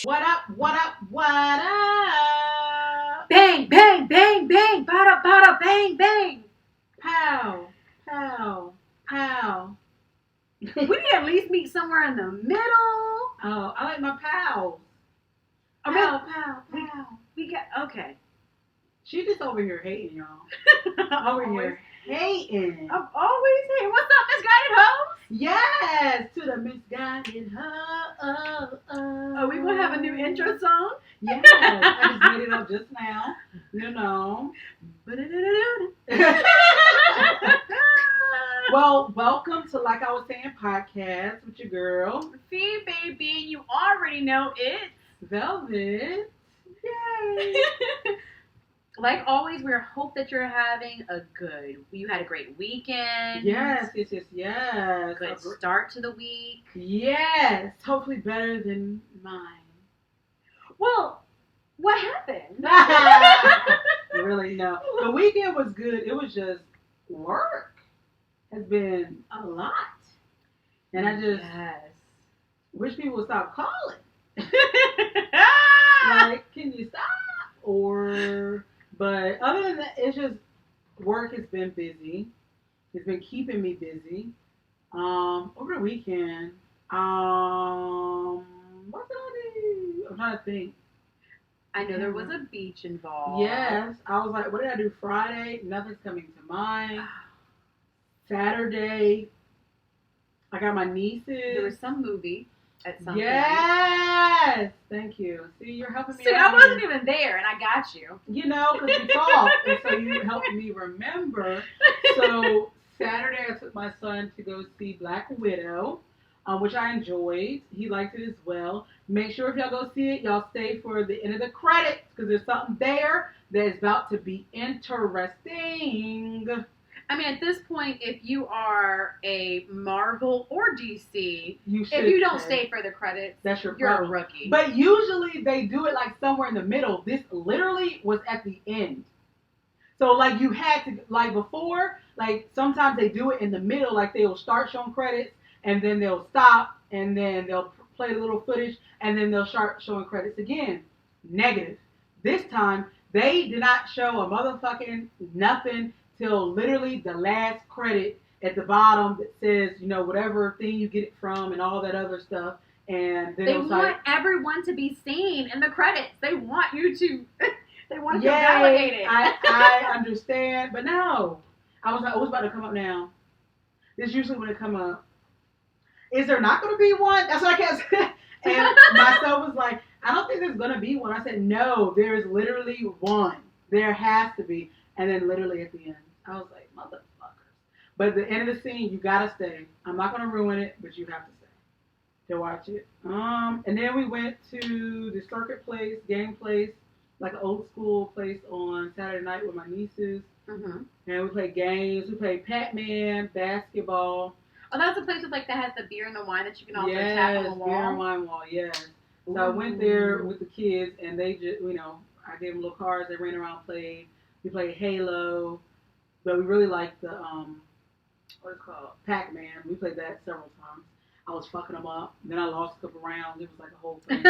What up? What up? What up? Bang, bang, bang, bang, bada, bada, bang, bang. Pow, pow, pow. We need to at least meet somewhere in the middle. Oh, I like my pals. I Pow, mean, pow, pow. we got, okay. She just over here hating, y'all. Over here hating. I'm always here. What's up, misguided hoes? Yes, to the misguided hoe. Oh, we gonna have a new intro song? Yes, I just made it up just now. You know. Well, welcome to Like I Was Saying podcast with your girl, Fee, baby, you already know it. Velvet. Yay! Like always, we hope that you're having you had a great weekend. Yes. Good Start to the week. Yes, hopefully better than mine. Well, what happened? Really, no. The weekend was good. It was just work has been a lot. And I just wish people would stop calling. Like, can you stop? But other than that, it's just work has been busy. It's been keeping me busy. Over the weekend, what did I do? I'm trying to think. I know there was a beach involved. Yes, I was like, what did I do Friday? Nothing's coming to mind. Saturday, I got my nieces. There was some movie at some point. Yes, thank you. See, you're helping me. See, I wasn't even there, and I got you. You know, because we talked, and so you helped me remember. So Saturday, I took my son to go see Black Widow, which I enjoyed. He liked it as well. Make sure if y'all go see it, y'all stay for the end of the credits because there's something there that is about to be interesting. I mean, at this point, if you are a Marvel or DC, if you don't stay for the credits, that's you're a rookie. But usually they do it like somewhere in the middle. This literally was at the end. So like you had to, like before, like sometimes they do it in the middle, like they'll start showing credits and then they'll stop and then they'll play the little footage and then they'll start showing credits again. Negative. This time they did not show a motherfucking nothing till literally the last credit at the bottom that says, you know, whatever thing you get it from and all that other stuff. And then they want everyone to be seen in the credits. They want you to. They want to feel yeah, validated. I understand, but no. I was like, oh, it's about to come up now. This usually when it come up. Is there not going to be one? That's what I kept saying. And my son was like, I don't think there's going to be one. I said, no, there is literally one. There has to be. And then literally at the end, I was like, motherfuckers. But at the end of the scene, you got to stay. I'm not going to ruin it, but you have to stay to watch it. And then we went to the circuit place, game place, like an old school place on Saturday night with my nieces. Mm-hmm. And we played games. We played Pac-Man, basketball. Oh, that's the place with that has the beer and the wine that you can also tap on the wall. Beer and wine wall, yes. So I went there with the kids and they just, you know, I gave them little cards. They ran around, played. We played Halo, but we really liked the what is it called? Pac-Man. We played that several times. I was fucking them up. Then I lost a couple rounds. It was like a whole thing.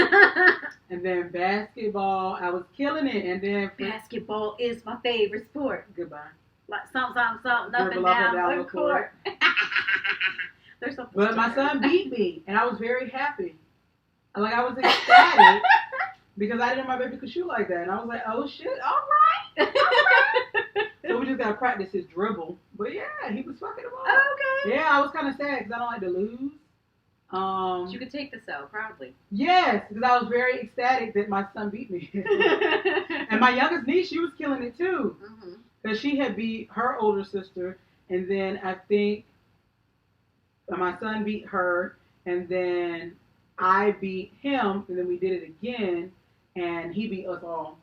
And then basketball, I was killing it. And then basketball is my favorite sport. Goodbye. Like something, up and down the court. But my son beat me, and I was very happy. Like I was ecstatic because I didn't know my baby could shoot like that, and I was like, "Oh shit, all right." So we just gotta practice his dribble. But yeah, he was fucking him up. Okay. Yeah, I was kind of sad because I don't like to lose. You could take this out proudly. Yes, because I was very ecstatic that my son beat me. And my youngest niece, she was killing it too. Because she had beat her older sister, and then I think my son beat her, and then I beat him, and then we did it again, and he beat us all.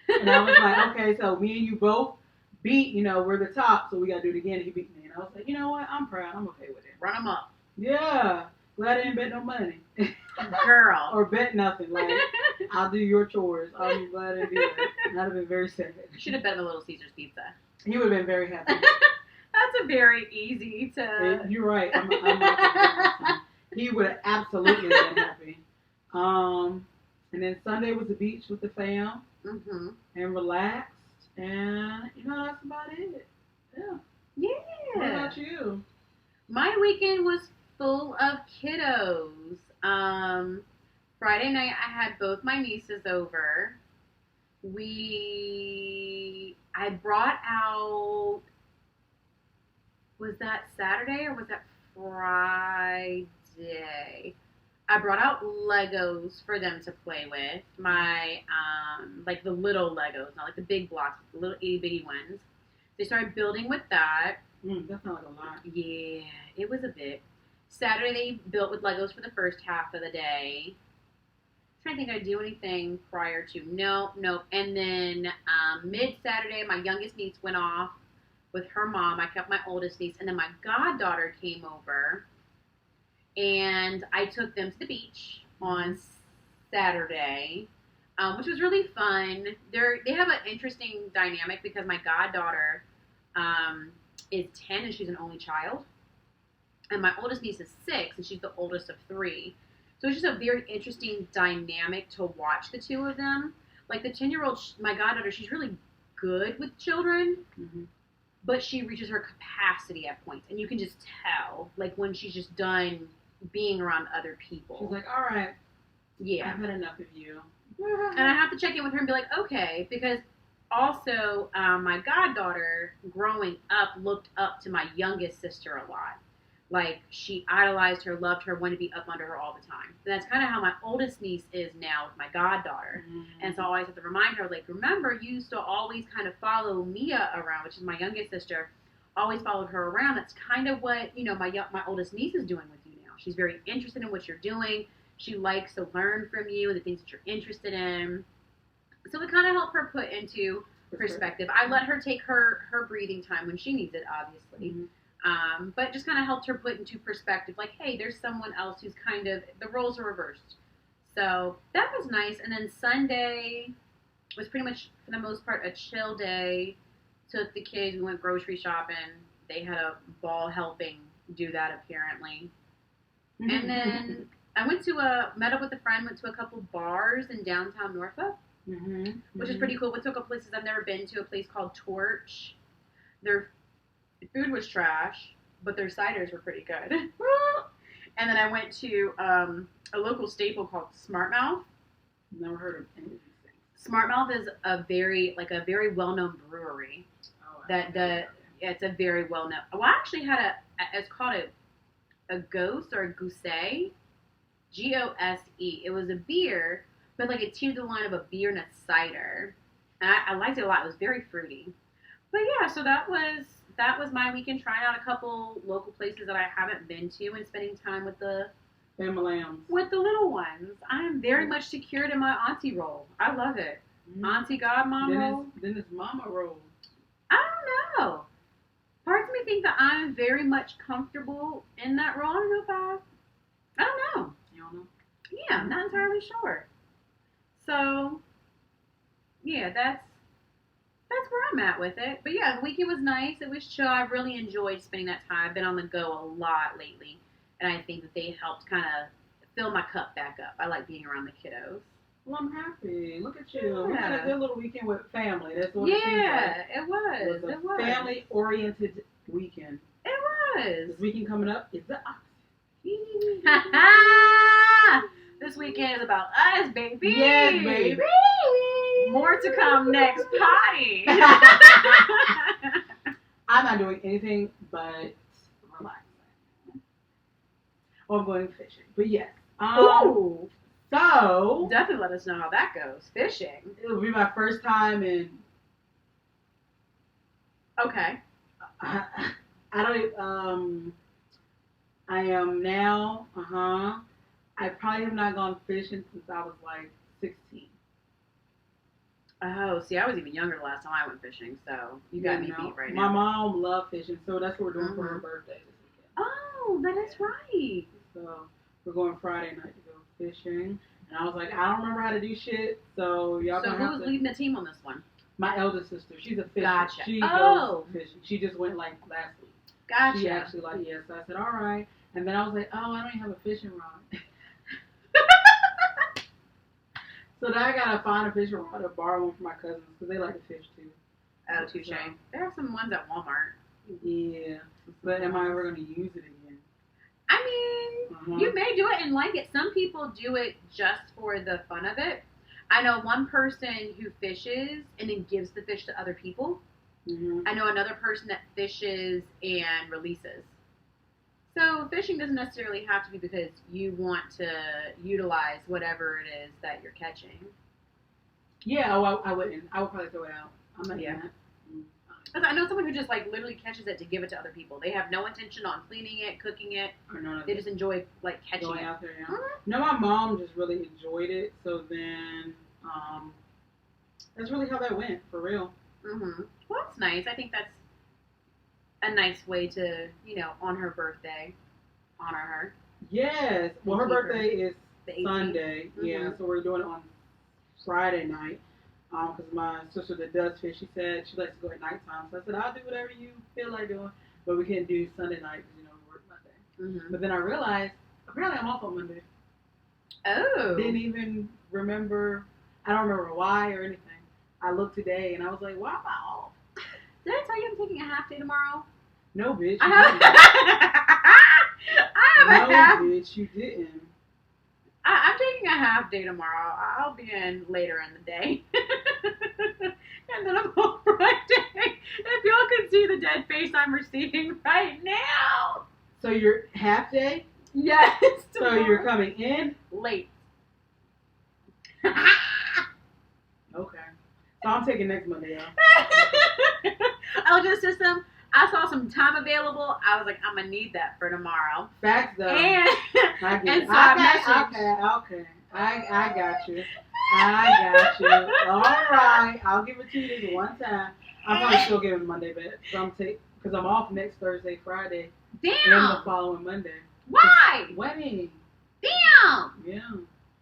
And I was like, okay, so me and you both beat, you know, we're the top, so we got to do it again. And he beat me, and I was like, you know what? I'm proud. I'm okay with it. Run him up. Yeah. Glad I didn't bet no money. Girl. Or bet nothing. Like, I'll do your chores. I'm glad I didn't do that. I'd have been very sad. Should have bet a Little Caesars pizza. He would have been very happy. That's a very easy to... You're right. I'm not he would have absolutely been happy. And then Sunday was the beach with the fam Mm-hmm. and relaxed. And, that's about it. Yeah. What Yeah. about you? My weekend was full of kiddos. Friday night I had both my nieces over. I brought out, was that Saturday or was that Friday? I brought out Legos for them to play with. My, like the little Legos, not like the big blocks, the little itty bitty ones. They started building with that. That sounds like a lot. Yeah, it was a bit. Saturday they built with Legos for the first half of the day. I'm trying to think I'd do anything prior to. No. And then mid-Saturday, my youngest niece went off with her mom. I kept my oldest niece. And then my goddaughter came over. And I took them to the beach on Saturday, which was really fun. They have an interesting dynamic because my goddaughter is 10 and she's an only child. And my oldest niece is 6 and she's the oldest of 3. So it's just a very interesting dynamic to watch the two of them. Like the 10-year-old, my goddaughter, she's really good with children, but she reaches her capacity at points. And you can just tell, like when she's just done being around other people. She's like, all right. Yeah. I've had enough of you. And I have to check in with her and be like, okay, because also my goddaughter growing up looked up to my youngest sister a lot. Like she idolized her, loved her, wanted to be up under her all the time. And that's kind of how my oldest niece is now with my goddaughter. And so I always have to remind her, like, remember, you used to always kind of follow Mia around, which is my youngest sister, always followed her around. That's kind of what, my oldest niece is doing with you now. She's very interested in what you're doing. She likes to learn from you and the things that you're interested in. So it kind of helped her put into perspective. I let her take her breathing time when she needs it, obviously. But just kind of helped her put into perspective, like, hey, there's someone else who's kind of, the roles are reversed. So that was nice. And then Sunday was pretty much, for the most part, a chill day. Took the kids, we went grocery shopping. They had a ball helping do that, apparently. And then I met up with a friend, went to a couple bars in downtown Norfolk, which is pretty cool. Went to a couple places I've never been to, a place called Torch. Their food was trash, but their ciders were pretty good. And then I went to a local staple called Smart Mouth. Never heard of any of these things. Smart Mouth is a very well-known brewery. It's a very well-known. Well, I actually had it's called a Gose or a Goose, Gose. It was a beer, but like it teamed the line of a beer and a cider, and I liked it a lot. It was very fruity. But yeah, so that was my weekend, trying out a couple local places that I haven't been to and spending time with the little ones. I am very much secured in my auntie role. I love it. Auntie godmom role. Then it's mama role. I don't know. Parts of me think that I'm very much comfortable in that role. I don't know. You don't know? Yeah, I'm not entirely sure. So, yeah, that's where I'm at with it. But yeah, the weekend was nice. It was chill. I really enjoyed spending that time. I've been on the go a lot lately, and I think that they helped kind of fill my cup back up. I like being around the kiddos. Well, I'm happy. Look at you. Yeah. We had a good little weekend with family. That's what it seems like. It was. It was a family-oriented weekend. It was. This weekend coming up is the opposite. This weekend is about us, baby. Yes, baby. More to come next potty. I'm not doing anything but relaxing. Or I'm going fishing. But yes. Ooh. So Definitely let us know how that goes. Fishing. It'll be my first time in. Okay. I don't. I am now. I probably have not gone fishing since I was like 16. Oh, see, I was even younger the last time I went fishing, so you got me beat right My now. mom loved fishing, so that's what we're doing for her birthday this weekend. Oh, that is right. So we're going Friday night to go fishing, and I was like, I don't remember how to do shit, so y'all gonna have to. So who's leading the team on this one? My eldest sister. She's a fisher. Gotcha. She goes fishing. She just went like last week. Gotcha. She actually like, yes. So I said, all right. And then I was like, oh, I don't even have a fishing rod. So now I gotta find a fish rod or borrow one from my cousins because they like to fish too. Oh, touche. There are some ones at Walmart. Yeah, but am I ever gonna use it again? I mean, you may do it and like it. Some people do it just for the fun of it. I know one person who fishes and then gives the fish to other people. Mm-hmm. I know another person that fishes and releases. So fishing doesn't necessarily have to be because you want to utilize whatever it is that you're catching. Yeah, I wouldn't. I would probably throw it out. I'm not doing that. Because I know someone who just like literally catches it to give it to other people. They have no intention on cleaning it, cooking it. Or none of They just enjoy like catching going it. out there. Yeah. No, my mom just really enjoyed it. So then, that's really how that went for real. Mm-hmm. Well, that's nice. I think that's a nice way to, on her birthday, honor her. Yes. Well, her birthday is the Sunday. Mm-hmm. Yeah, so we're doing it on Friday night. Because my sister that does fish, she said she likes to go at nighttime. So I said, I'll do whatever you feel like doing. But we can't do Sunday night because, we work Monday. Mm-hmm. But then I realized, apparently I'm off on Monday. Oh. Didn't even remember. I don't remember why or anything. I looked today and I was like, why am I off? Did I tell you I'm taking a half day tomorrow? No, bitch. I have a half. No, bitch, you didn't. I'm taking a half day tomorrow. I'll be in later in the day. And then I'm home Friday. If y'all can see the dead face I'm receiving right now. So you're half day? Yes. So you're coming in? Late. Okay. So I'm taking next Monday off. I looked at the system. I saw some time available. I was like, I'm going to need that for tomorrow. Facts, though. And I get it. so I Okay. I got you. All right. I'll give it to you this one time. I'm probably still giving Monday back. Because I'm off next Thursday, Friday. Damn. And the following Monday. Why? Wedding. Damn. Yeah.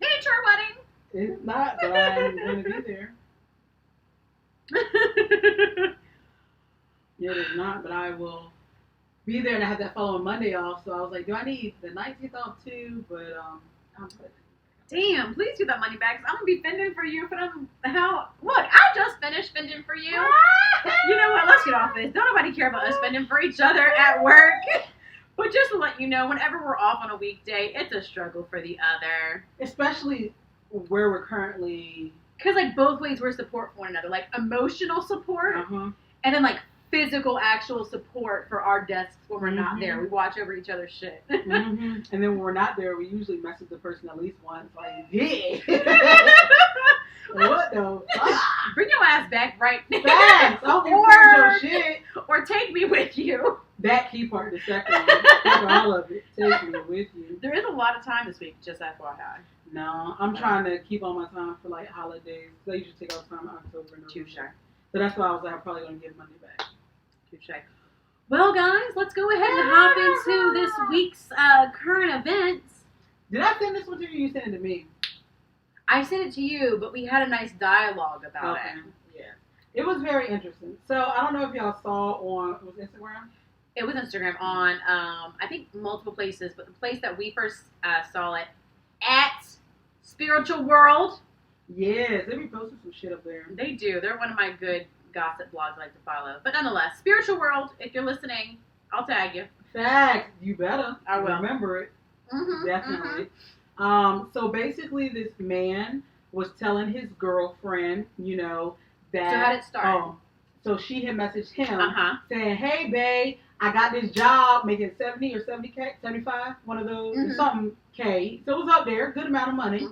Miniature wedding. It's not, but I'm going to be there. Yeah, it is not, but I will be there, and I have that following Monday off. So I was like, do I need the 19th off too? But I'm good. Damn, please get that money back, because I'm going to be fending for you for them. Look, I just finished fending for you. You know what? Let's get off this. Don't nobody care about us fending for each other at work. But just to let you know, whenever we're off on a weekday, it's a struggle for the other. Especially where we're currently. Because, like, both ways we're support for one another. Like, emotional support, Uh-huh. and then, like, physical, actual support for our desks when we're not there. We watch over each other's shit. And then when we're not there, we usually message the person at least once. Like, yeah. What the fuck? Bring your ass back right now. Facts. I'll be your shit. Or take me with you. That key part, the second one. That's all of it. Take me with you. There is a lot of time this week, just FYI. No, I'm trying to keep all my time for, like, holidays. Because I usually take all the time in October and November. Touche. So that's why I was like, I'm probably going to give Monday back. Touche. Well, guys, let's go ahead and hop into this week's current events. Did I send this one to you or you sent it to me? I sent it to you, but we had a nice dialogue about it. Yeah. It was very interesting. So, I don't know if y'all saw on, was it Instagram? It was Instagram on, I think, multiple places, but the place that we first saw it at Spiritual World. Yes, they be posting some shit up there. They do. They're one of my good gossip blogs I like to follow. But nonetheless, Spiritual World, if you're listening, I'll tag you. Facts. You better. I will. Remember it. Mm-hmm, Definitely. So basically this man was telling his girlfriend, that... So how did it start? So she had messaged him saying, hey, babe, I got this job making 70 or 70K, 75, one of those, something K. So it was up there, good amount of money.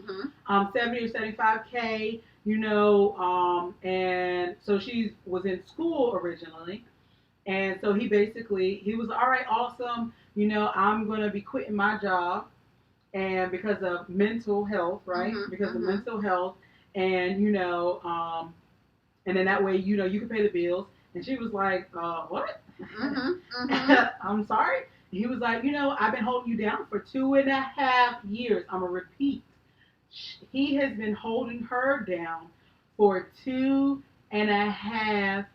70 or 75K, and so she was in school originally. And so he was all right, awesome. I'm going to be quitting my job. And because of mental health, right? Because of mental health. And, and then that way, you can pay the bills. And she was like, what? I'm sorry. And he was like, I've been holding you down for 2.5 years. I'm going to repeat. He has been holding her down for 2.5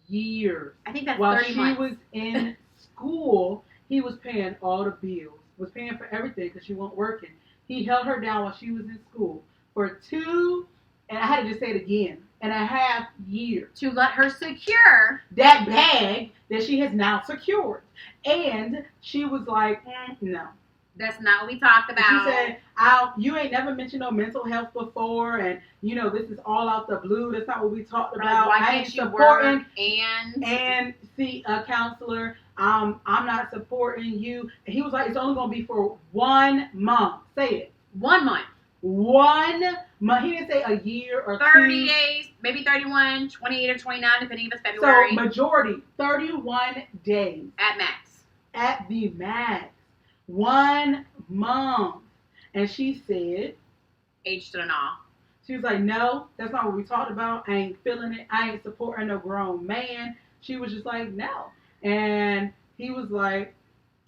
years. I think that's while 30 months. She was in school, he was paying all the bills, was paying for everything because she wasn't working. He held her down while she was in school for 2, and I had to just say it again, and a half years. To let her secure that bag that she has now secured. And she was like, no. That's not what we talked about. She said, you ain't never mentioned no mental health before, and this is all out the blue. That's not what we talked about. Why I can't ain't you supporting work and see a counselor. I'm not supporting you. And he was like, it's only gonna be for 1 month. Say it. 1 month. 1 month. He didn't say a year or 30 2. days, maybe 31, 28 or 29, depending if it's February. So majority, 31 days. At max. At the max. 1 month. And she said, H to the gnaw. She was like, no, that's not what we talked about. I ain't feeling it. I ain't supporting no grown man. She was just like, no. And he was like,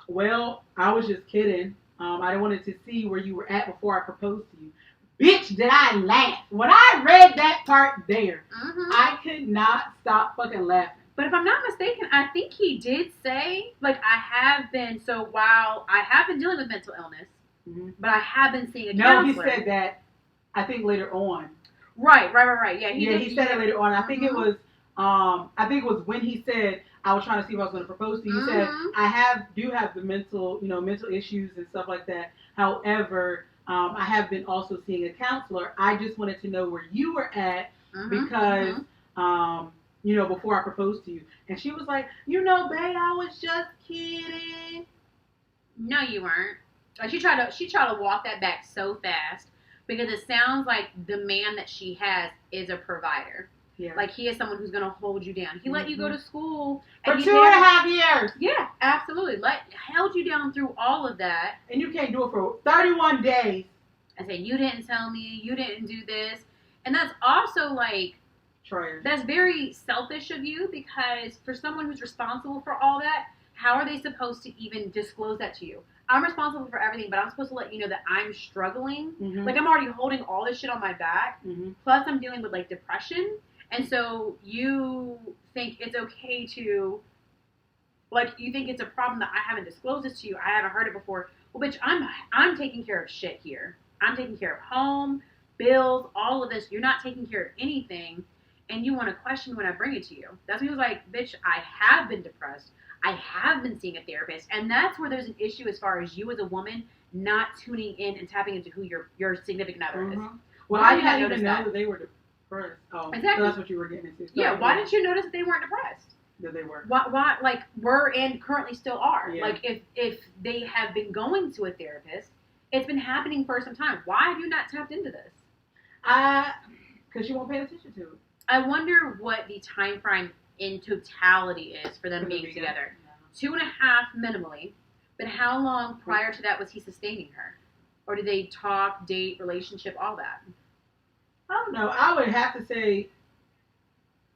well, I was just kidding. I wanted to see where you were at before I proposed to you. Bitch, did I laugh. When I read that part there, I could not stop fucking laughing. But if I'm not mistaken, I think he did say, like, I have been, so while I have been dealing with mental illness, but I have been seeing a counselor. No, he said that, I think, later on. Right. Yeah, he said it later on. I think it was, when he said, I was trying to see if I was going to propose to you. He said, I do have the mental issues and stuff like that. However, I have been also seeing a counselor. I just wanted to know where you were at because, before I proposed to you. And she was like, babe, I was just kidding. No, you weren't. Like, she tried to walk that back so fast because it sounds like the man that she has is a provider. Yeah. Like, he is someone who's going to hold you down. He let you go to school. For 2.5 years. Yeah, absolutely. Held you down through all of that. And you can't do it for 31 days. And say, you didn't tell me. You didn't do this. And that's also, like, trash. That's very selfish of you because for someone who's responsible for all that, how are they supposed to even disclose that to you? I'm responsible for everything, but I'm supposed to let you know that I'm struggling. Like, I'm already holding all this shit on my back. Plus, I'm dealing with, like, depression. And so you think it's okay to, like, you think it's a problem that I haven't disclosed this to you. I haven't heard it before. Well, bitch, I'm taking care of shit here. I'm taking care of home, bills, all of this. You're not taking care of anything. And you want to question when I bring it to you. That's when he was like, bitch, I have been depressed. I have been seeing a therapist. And that's where there's an issue as far as you as a woman not tuning in and tapping into who your significant other is. Well, I didn't even know that they were depressed. Oh, exactly. So that's what you were getting into. Yeah, why didn't you notice that they weren't depressed? That they were. Why, like, were and currently still are. Yeah. Like, if they have been going to a therapist, it's been happening for some time. Why have you not tapped into this? Because you won't pay attention to it. I wonder what the time frame in totality is for them being together. 2.5 minimally, but how long prior to that was he sustaining her? Or did they talk, date, relationship, all that? I don't know. I would have to say,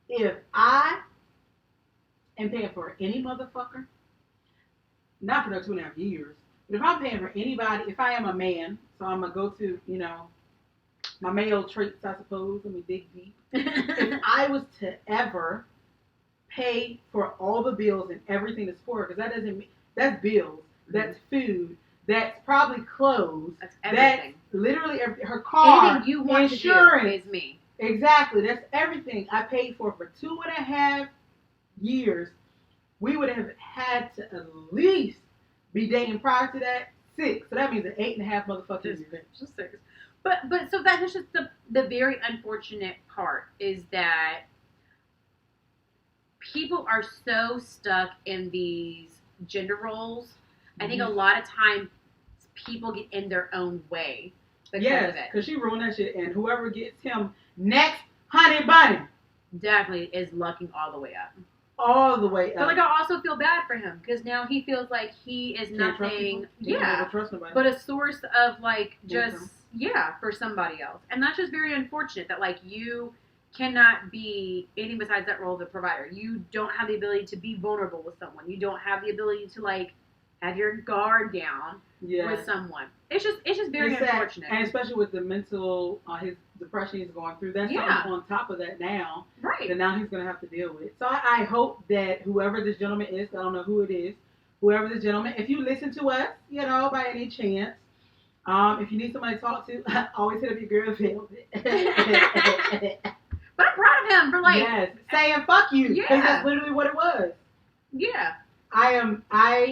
if I am paying for any motherfucker, not for no 2.5 years, but if I'm paying for anybody, if I am a man, so I'm going to go to, my male traits, I suppose. Let me dig deep. If I was to ever pay for all the bills and everything to support, because that doesn't mean, that's bills, that's food, that's probably clothes, that's everything. That's literally her car, anything you want insurance. To do is me. Exactly, that's everything I paid for 2.5 years. We would have had to at least be dating prior to that 6. So that means an 8.5 motherfucking years. Just 6. But so that's just the very unfortunate part is that people are so stuck in these gender roles. I think a lot of times people get in their own way because of it. Because she ruined that shit, and whoever gets him next, honey bunny, definitely is lucking all the way up. All the way up. But, like, I also feel bad for him because now he feels like he is nothing, but a source of, like, just, for somebody else. And that's just very unfortunate that, like, you cannot be anything besides that role of the provider. You don't have the ability to be vulnerable with someone. You don't have the ability to, like, have your guard down with someone. It's just very unfortunate. And especially with the mental, his depression he's going through. That's on top of that now. Right. That now he's going to have to deal with. So I hope that whoever this gentleman is, I don't know who it is, whoever this gentleman, if you listen to us, by any chance, If you need somebody to talk to, always hit up your girl Velvet. But I'm proud of him for like saying fuck you, because Yeah. that's literally what it was. Yeah. I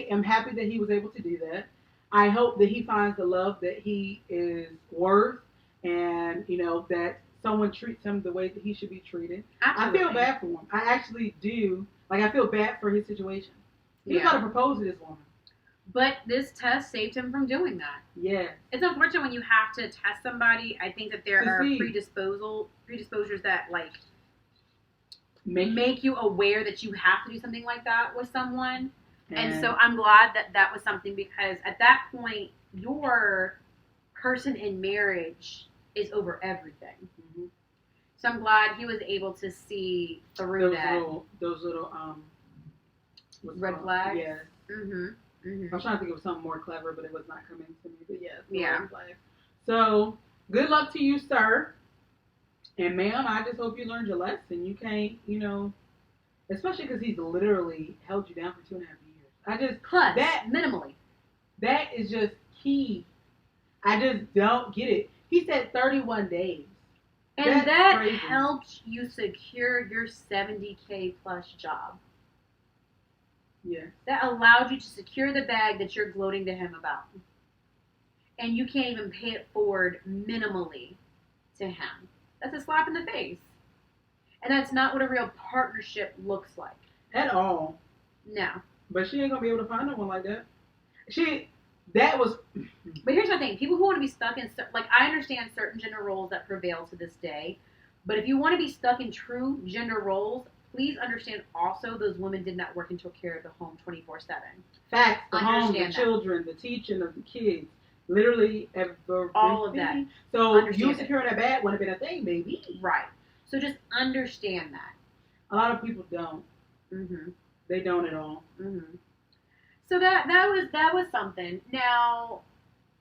am happy that he was able to do that. I hope that he finds the love that he is worth, and that someone treats him the way that he should be treated. Absolutely. I feel bad for him. I actually do. Like, I feel bad for his situation. He was about to propose to this woman. But this test saved him from doing that. Yeah. It's unfortunate when you have to test somebody. I think that there are predisposures that like make you aware that you have to do something like that with someone. And so I'm glad that that was something, because at that point, your person in marriage is over everything. Mm-hmm. So I'm glad he was able to see through those little red flags. Yes. Mm-hmm. Mm-hmm. I was trying to think of something more clever, but it was not coming to me. But yes, yeah. Red flags. So good luck to you, sir. And ma'am, I just hope you learned your lesson. You can't, especially because he's literally held you down for 2.5 years. Plus minimally. That is just key. I just don't get it. He said 31 days. And That's that crazy. helped you secure your $70K plus job. Yeah. That allowed you to secure the bag that you're gloating to him about. And you can't even pay it forward minimally to him. That's a slap in the face. And that's not what a real partnership looks like. At all. No. But she ain't going to be able to find no one like that. But here's my thing. People who want to be stuck in, like, I understand certain gender roles that prevail to this day. But if you want to be stuck in true gender roles, please understand also those women did not work and took care of the home 24/7. Facts. The home, the children, the teaching of the kids. Literally everything. All of that. So you securing that bag wouldn't have been a thing, baby. Right. So just understand that. A lot of people don't. Mm-hmm. They don't at all. Mm-hmm. So that was something. Now,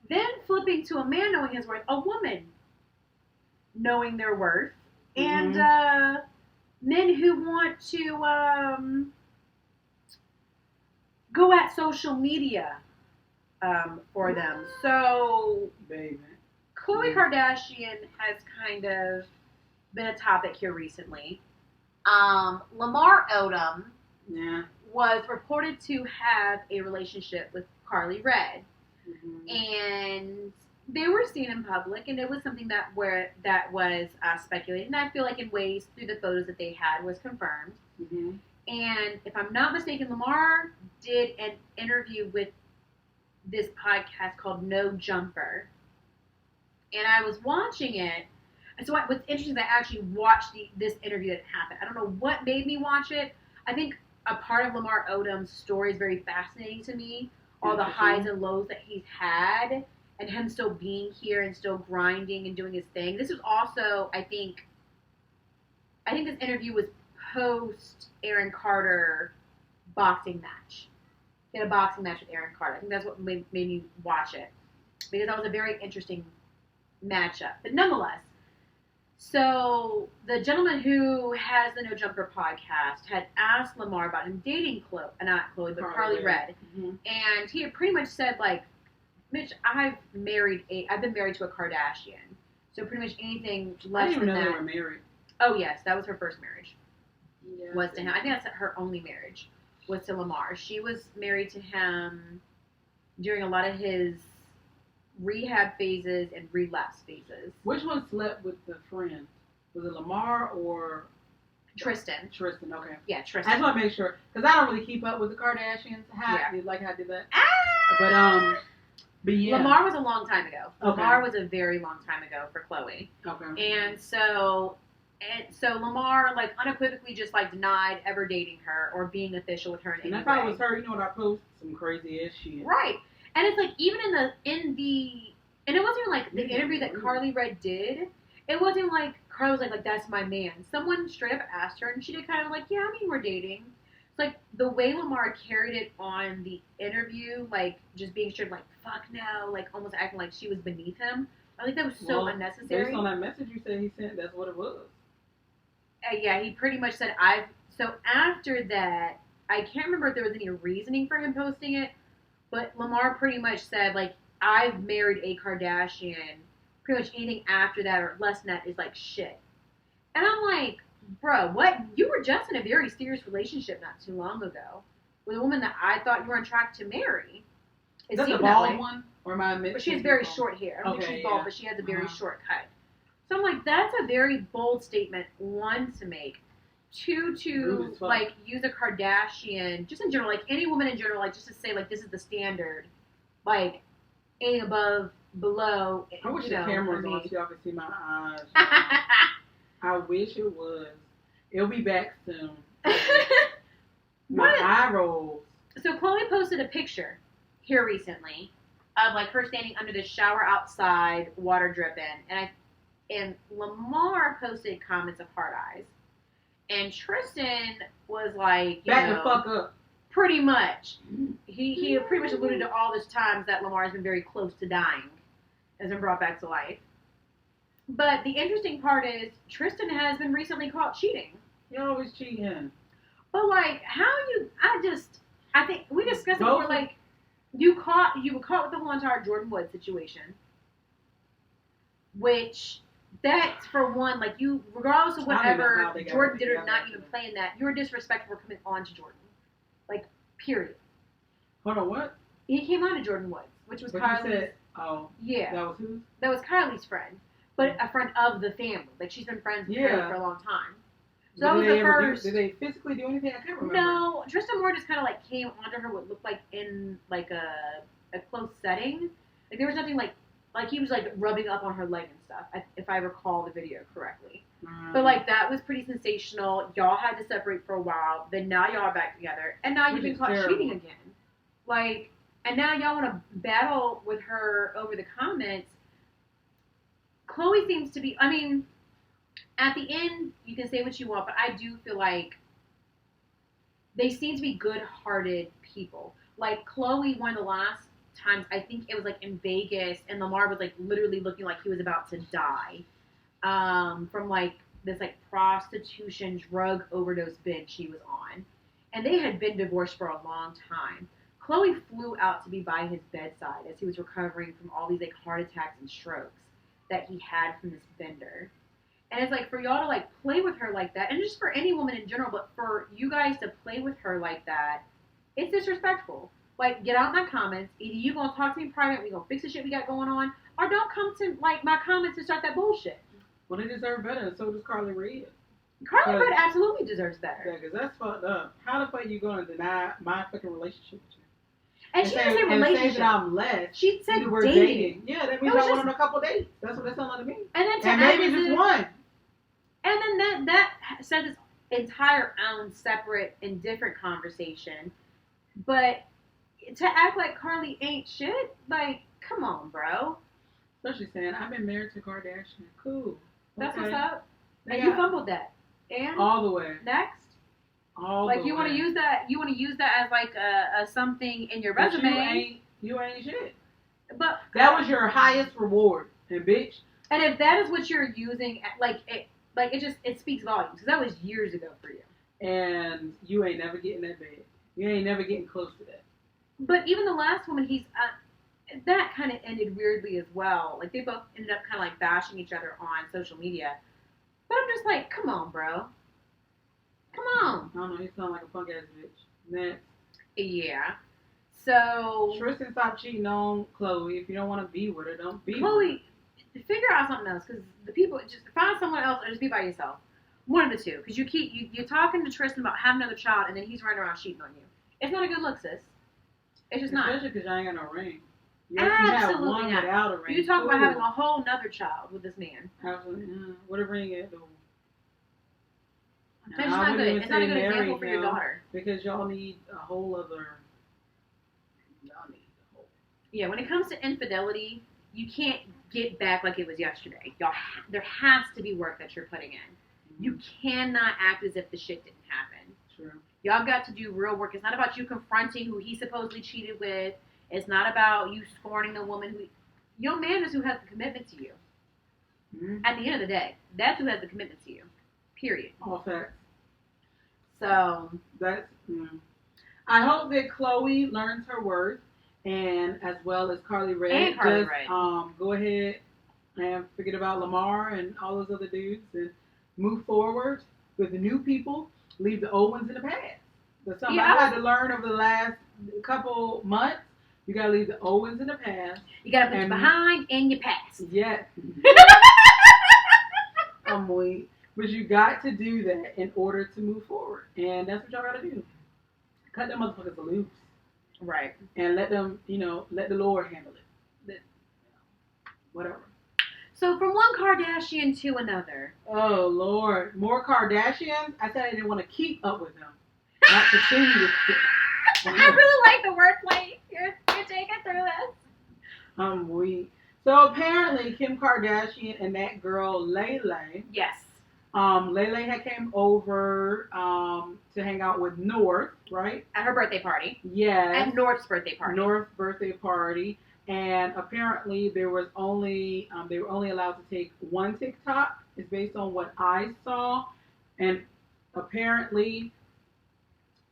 then flipping to a man knowing his worth, a woman knowing their worth, and men who want to go at social media for them. So, baby, Khloe Kardashian has kind of been a topic here recently. Lamar Odom was reported to have a relationship with Carly Red, and they were seen in public, and it was something that was speculated, and I feel like in ways through the photos that they had was confirmed. Mm-hmm. And if I'm not mistaken, Lamar did an interview with this podcast called No Jumper, and I was watching it. And so what's interesting is I actually watched this interview that happened. I don't know what made me watch it. I think a part of Lamar Odom's story is very fascinating to me. All the highs and lows that he's had, and him still being here and still grinding and doing his thing. This was also, I think this interview was post Aaron Carter boxing match. He had a boxing match with Aaron Carter. I think that's what made me watch it, because that was a very interesting matchup. But nonetheless, so the gentleman who has the No Jumper podcast had asked Lamar about him dating Carly Red. Mm-hmm. And he had pretty much said, like, Mitch, I've been married to a Kardashian. So pretty much anything less than that. I didn't even know they were married. Oh, yes. That was her first marriage. Yeah, was to him. I think that's her only marriage was to Lamar. She was married to him during a lot of his rehab phases and relapse phases. Which one slept with the friend? Was it Lamar or Tristan? Tristan, okay. Yeah, Tristan. I just want to make sure, because I don't really keep up with the Kardashians. How I did that. But yeah. Lamar was a long time ago. Okay. Lamar was a very long time ago for Khloe. Okay. And so Lamar, like, unequivocally just, like, denied ever dating her or being official with her in any way. And if I was her, you know what I post? Some crazy ass shit. Right. And it's like, even in the and it wasn't even like the interview that Carly Red did, it wasn't like Carly was like that's my man. Someone straight up asked her, and she did kind of like, yeah, I mean, we're dating. It's like the way Lamar carried it on the interview, like just being straight like, fuck no, like almost acting like she was beneath him. I think that was so unnecessary. Based on that message you said he sent, that's what it was. Yeah, he pretty much said, so after that, I can't remember if there was any reasoning for him posting it, but Lamar pretty much said, like, I've married a Kardashian. Pretty much anything after that or less than that is like shit. And I'm like, bro, what? You were just in a very serious relationship not too long ago with a woman that I thought you were on track to marry. Is that the bald one? Or am I missing? But she has very short hair. I don't think she's bald, but she has a very short cut. So I'm like, that's a very bold statement, one, to make. Two, to, like, use a Kardashian, just in general, like, any woman in general, like, just to say, like, this is the standard. Like, ain't above, below. I wish the camera was on so y'all could see my eyes. I wish it was. It'll be back soon. My eye rolls. So Khloe posted a picture here recently of like her standing under the shower outside, water dripping, and Lamar posted comments of heart eyes, and Tristan was like, back the fuck up. Pretty much. He pretty much alluded to all those times that Lamar has been very close to dying, has been brought back to life. But the interesting part is Tristan has been recently caught cheating. You're always cheating. But like, I think we discussed it before. Like, you were caught with the whole entire Jordan Woods situation, which that's for one. Like, you, regardless of whatever Jordan did or not even playing that, you were disrespectful for coming on to Jordan. Like, period. Hold on, what? He came on to Jordan Woods, which was Kylie's. Yeah. That was who? That was Kylie's friend, but a friend of the family. Like, she's been friends with Kylie for a long time. So that was the first. Did they physically do anything? I can't remember. No, Tristan Moore just kind of like came onto her what looked like in like a close setting. Like there was nothing like he was like rubbing up on her leg and stuff. If I recall the video correctly. But like that was pretty sensational. Y'all had to separate for a while. Then now y'all are back together, and now you've been caught cheating again. Like, and now y'all want to battle with her over the comments. Khloe seems to be. I mean. At the end, you can say what you want, but I do feel like they seem to be good-hearted people. Like, Khloe, one of the last times, I think it was, like, in Vegas, and Lamar was, like, literally looking like he was about to die from, like, this, like, prostitution, drug overdose binge she was on. And they had been divorced for a long time. Khloe flew out to be by his bedside as he was recovering from all these, like, heart attacks and strokes that he had from this bender. And it's like, for y'all to, like, play with her like that, and just for any woman in general, but for you guys to play with her like that, it's disrespectful. Like, get out my comments. Either you gonna talk to me private, we gonna fix the shit we got going on, or don't come to, like, my comments and start that bullshit. Well, they deserve better, and so does Carly Reid. Carly Reid absolutely deserves better. Yeah, because that's fucked up. How the fuck you gonna deny my fucking relationship with you? And she didn't say relationship. And say that I'm less. She said we're dating. Yeah, that means I went on a couple dates. That's what that sounded to me. And maybe just one. And then that says its entire own separate and different conversation. But to act like Carly ain't shit, like, come on, bro. Especially saying, I've been married to Kardashian. Cool. That's what's up. And you fumbled that. And all the way. Next. All like, the you way. want to use that? You want to use that as like a something in your resume? You ain't shit. But that was your highest reward, and bitch. And if that is what you're using, it speaks volumes, because that was years ago for you. And you ain't never getting that bad. You ain't never getting close to that. But even the last woman, that kind of ended weirdly as well. Like, they both ended up kind of like bashing each other on social media. But I'm just like, come on, bro. Come on. I don't know, you sound like a punk ass bitch. Next. Yeah. So Tristan, stop cheating on Khloe. If you don't want to be with her, don't be Khloe, figure out something else, because the people, just find someone else or just be by yourself. One of the two, because you're talking to Tristan about having another child, and then he's running around cheating on you. It's not a good look, sis. It's just not. Especially because I ain't got no ring. Absolutely not. Without a ring. You talk about having a whole nother child with this man. Absolutely. What a ring is, though. That's not good. It's not a good example for your daughter. Because y'all need a whole other. Yeah, when it comes to infidelity, you can't get back like it was yesterday. There has to be work that you're putting in. Mm-hmm. You cannot act as if the shit didn't happen. True. Y'all got to do real work. It's not about you confronting who he supposedly cheated with. It's not about you scorning the woman who. Your man is who has the commitment to you. Mm-hmm. At the end of the day, that's who has the commitment to you. Period. All facts. So that's. I hope that Khloe learns her worth and as well as Carly Rae. And Carly Just Rae. go ahead and forget about Lamar and all those other dudes and move forward with the new people. Leave the old ones in the past. That's something I've had to learn over the last couple months. You gotta leave the old ones in the past. You gotta put your behind in your past. Yeah. I'm weak. But you got to do that in order to move forward. And that's what y'all gotta do. Cut them motherfuckers loose. Right. And let them, let the Lord handle it. Whatever. So from one Kardashian to another. Oh, Lord. More Kardashians? I said I didn't want to keep up with them. Not continue to. I really like the wordplay. You're taking through this. I'm weak. So apparently Kim Kardashian and that girl LayLay. Yes. LayLay had came over to hang out with North, right? At her birthday party. Yes. At North's birthday party. North's birthday party. And apparently they were only allowed to take one TikTok. It's based on what I saw. And apparently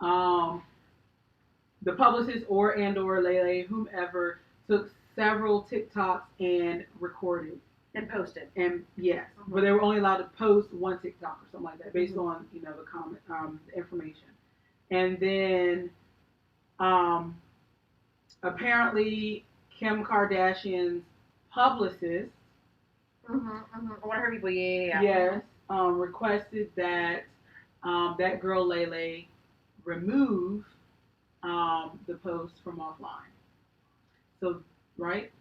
the publicist or LayLay, whomever, took several TikToks and recorded. And posted. And yes, but they were only allowed to post one TikTok or something like that, based on the comment, the information. And then apparently Kim Kardashian's publicist, one of her people, yeah. Yes, requested that that girl LayLay remove the post from offline. So, right?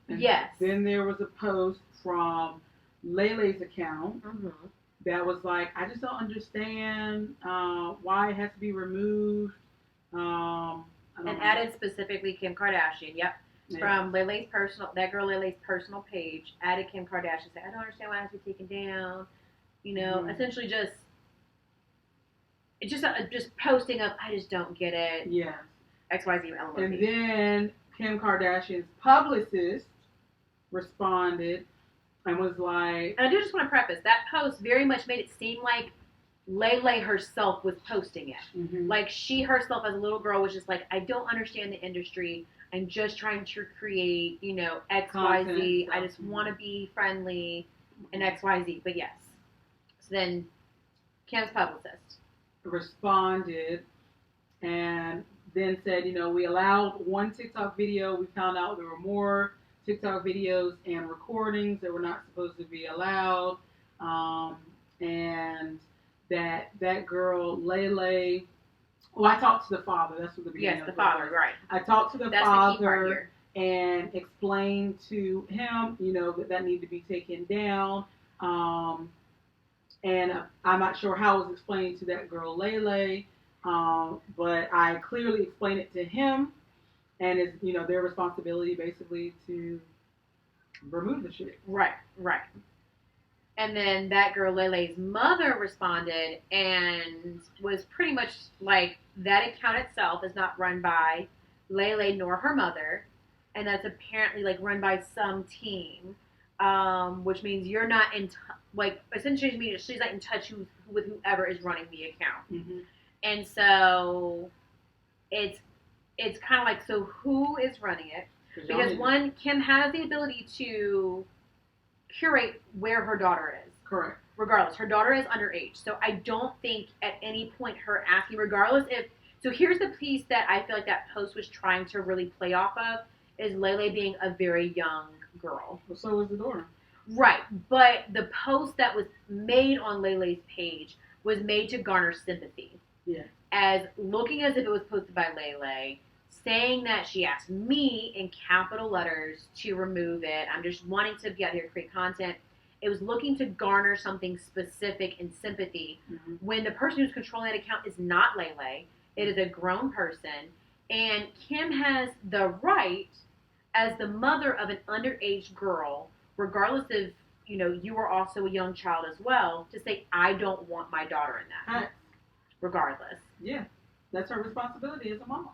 And yes. Then there was a post from LayLay's account that was like, I just don't understand why it has to be removed. And added specifically Kim Kardashian. Yep. Yeah. From LayLay's LayLay's personal page, added Kim Kardashian. Said, I don't understand why it has to be taken down. Essentially just posting up, I just don't get it. Yeah. XYZ element. And then Kim Kardashian's publicist responded and was like... And I do just want to preface, that post very much made it seem like LayLay herself was posting it. Mm-hmm. Like she herself as a little girl was just like, I don't understand the industry. I'm just trying to create, XYZ. I just want to be friendly and XYZ. But yes. So then Kim's publicist responded and then said, we allowed one TikTok video. We found out there were more TikTok videos and recordings that were not supposed to be allowed. And that girl, LayLay, I talked to the father. That's what the beginning of the father, right. I talked to the father and explained to him, that needed to be taken down. And I'm not sure how it was explained to that girl, LayLay. But I clearly explained it to him, and it's their responsibility basically to remove the shit. Right. And then that girl LayLay's mother responded and was pretty much like, that account itself is not run by LayLay nor her mother, and that's apparently like run by some team, which means you're not essentially she's not in touch with whoever is running the account. Mm-hmm. And so it's kind of like, so who is running it? Because one, Kim has the ability to curate where her daughter is. Correct. Regardless, her daughter is underage. So I don't think at any point her asking, regardless if, so here's the piece that I feel like that post was trying to really play off of, is LayLay being a very young girl. Well, so was the daughter. Right. But the post that was made on LayLay's page was made to garner sympathy. Yeah. As looking as if it was posted by LayLay, saying that she asked me in capital letters to remove it. I'm just wanting to be out here to create content. It was looking to garner something specific in sympathy when the person who's controlling that account is not LayLay. It is a grown person. And Kim has the right, as the mother of an underage girl, regardless of, you were also a young child as well, to say, I don't want my daughter in that. Regardless. Yeah. That's her responsibility as a mom.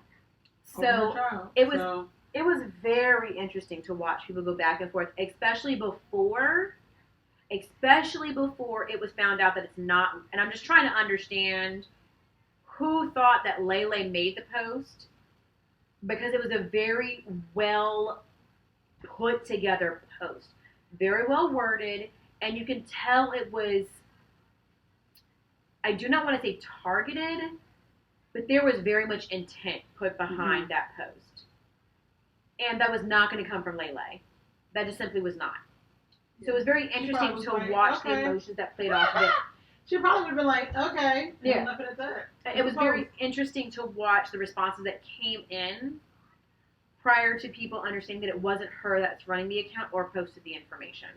So it was very interesting to watch people go back and forth, especially before it was found out that it's not. And I'm just trying to understand who thought that LayLay made the post because it was a very well put together post, very well worded, and you can tell it was, I do not want to say targeted, but there was very much intent put behind that post. And that was not going to come from LayLay. That just simply was not. So it was very interesting to watch the emotions that played off of it. She probably would have been like, okay, yeah. nothing at that. It was very interesting to watch the responses that came in prior to people understanding that it wasn't her that's running the account or posted the information.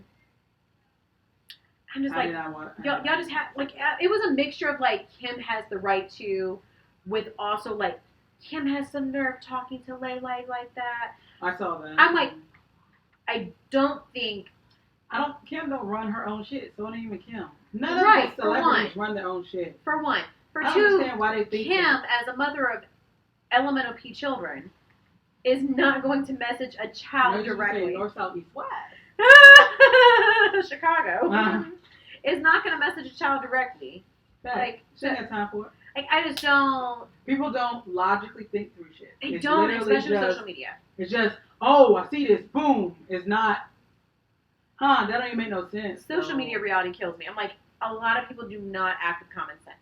I'm just like, y'all just have, like, it was a mixture of, like, Kim has the right to, with also, like, Kim has some nerve talking to LayLay like that. I saw that. I'm like, I don't think. Kim don't run her own shit, so it ain't even Kim. None of the celebrities run their own shit. For one. For two, understand why they think Kim, that. as a mother of elemental P children, is not going to message a child directly. North, south, east, west. Chicago. Is not going to message a child directly. Like, she ain't got time for it. Like, I just don't. People don't logically think through shit. They don't, especially with social media. It's just, oh, I see this, boom. It's not, that don't even make no sense. Social media reality kills me. I'm like, a lot of people do not act with common sense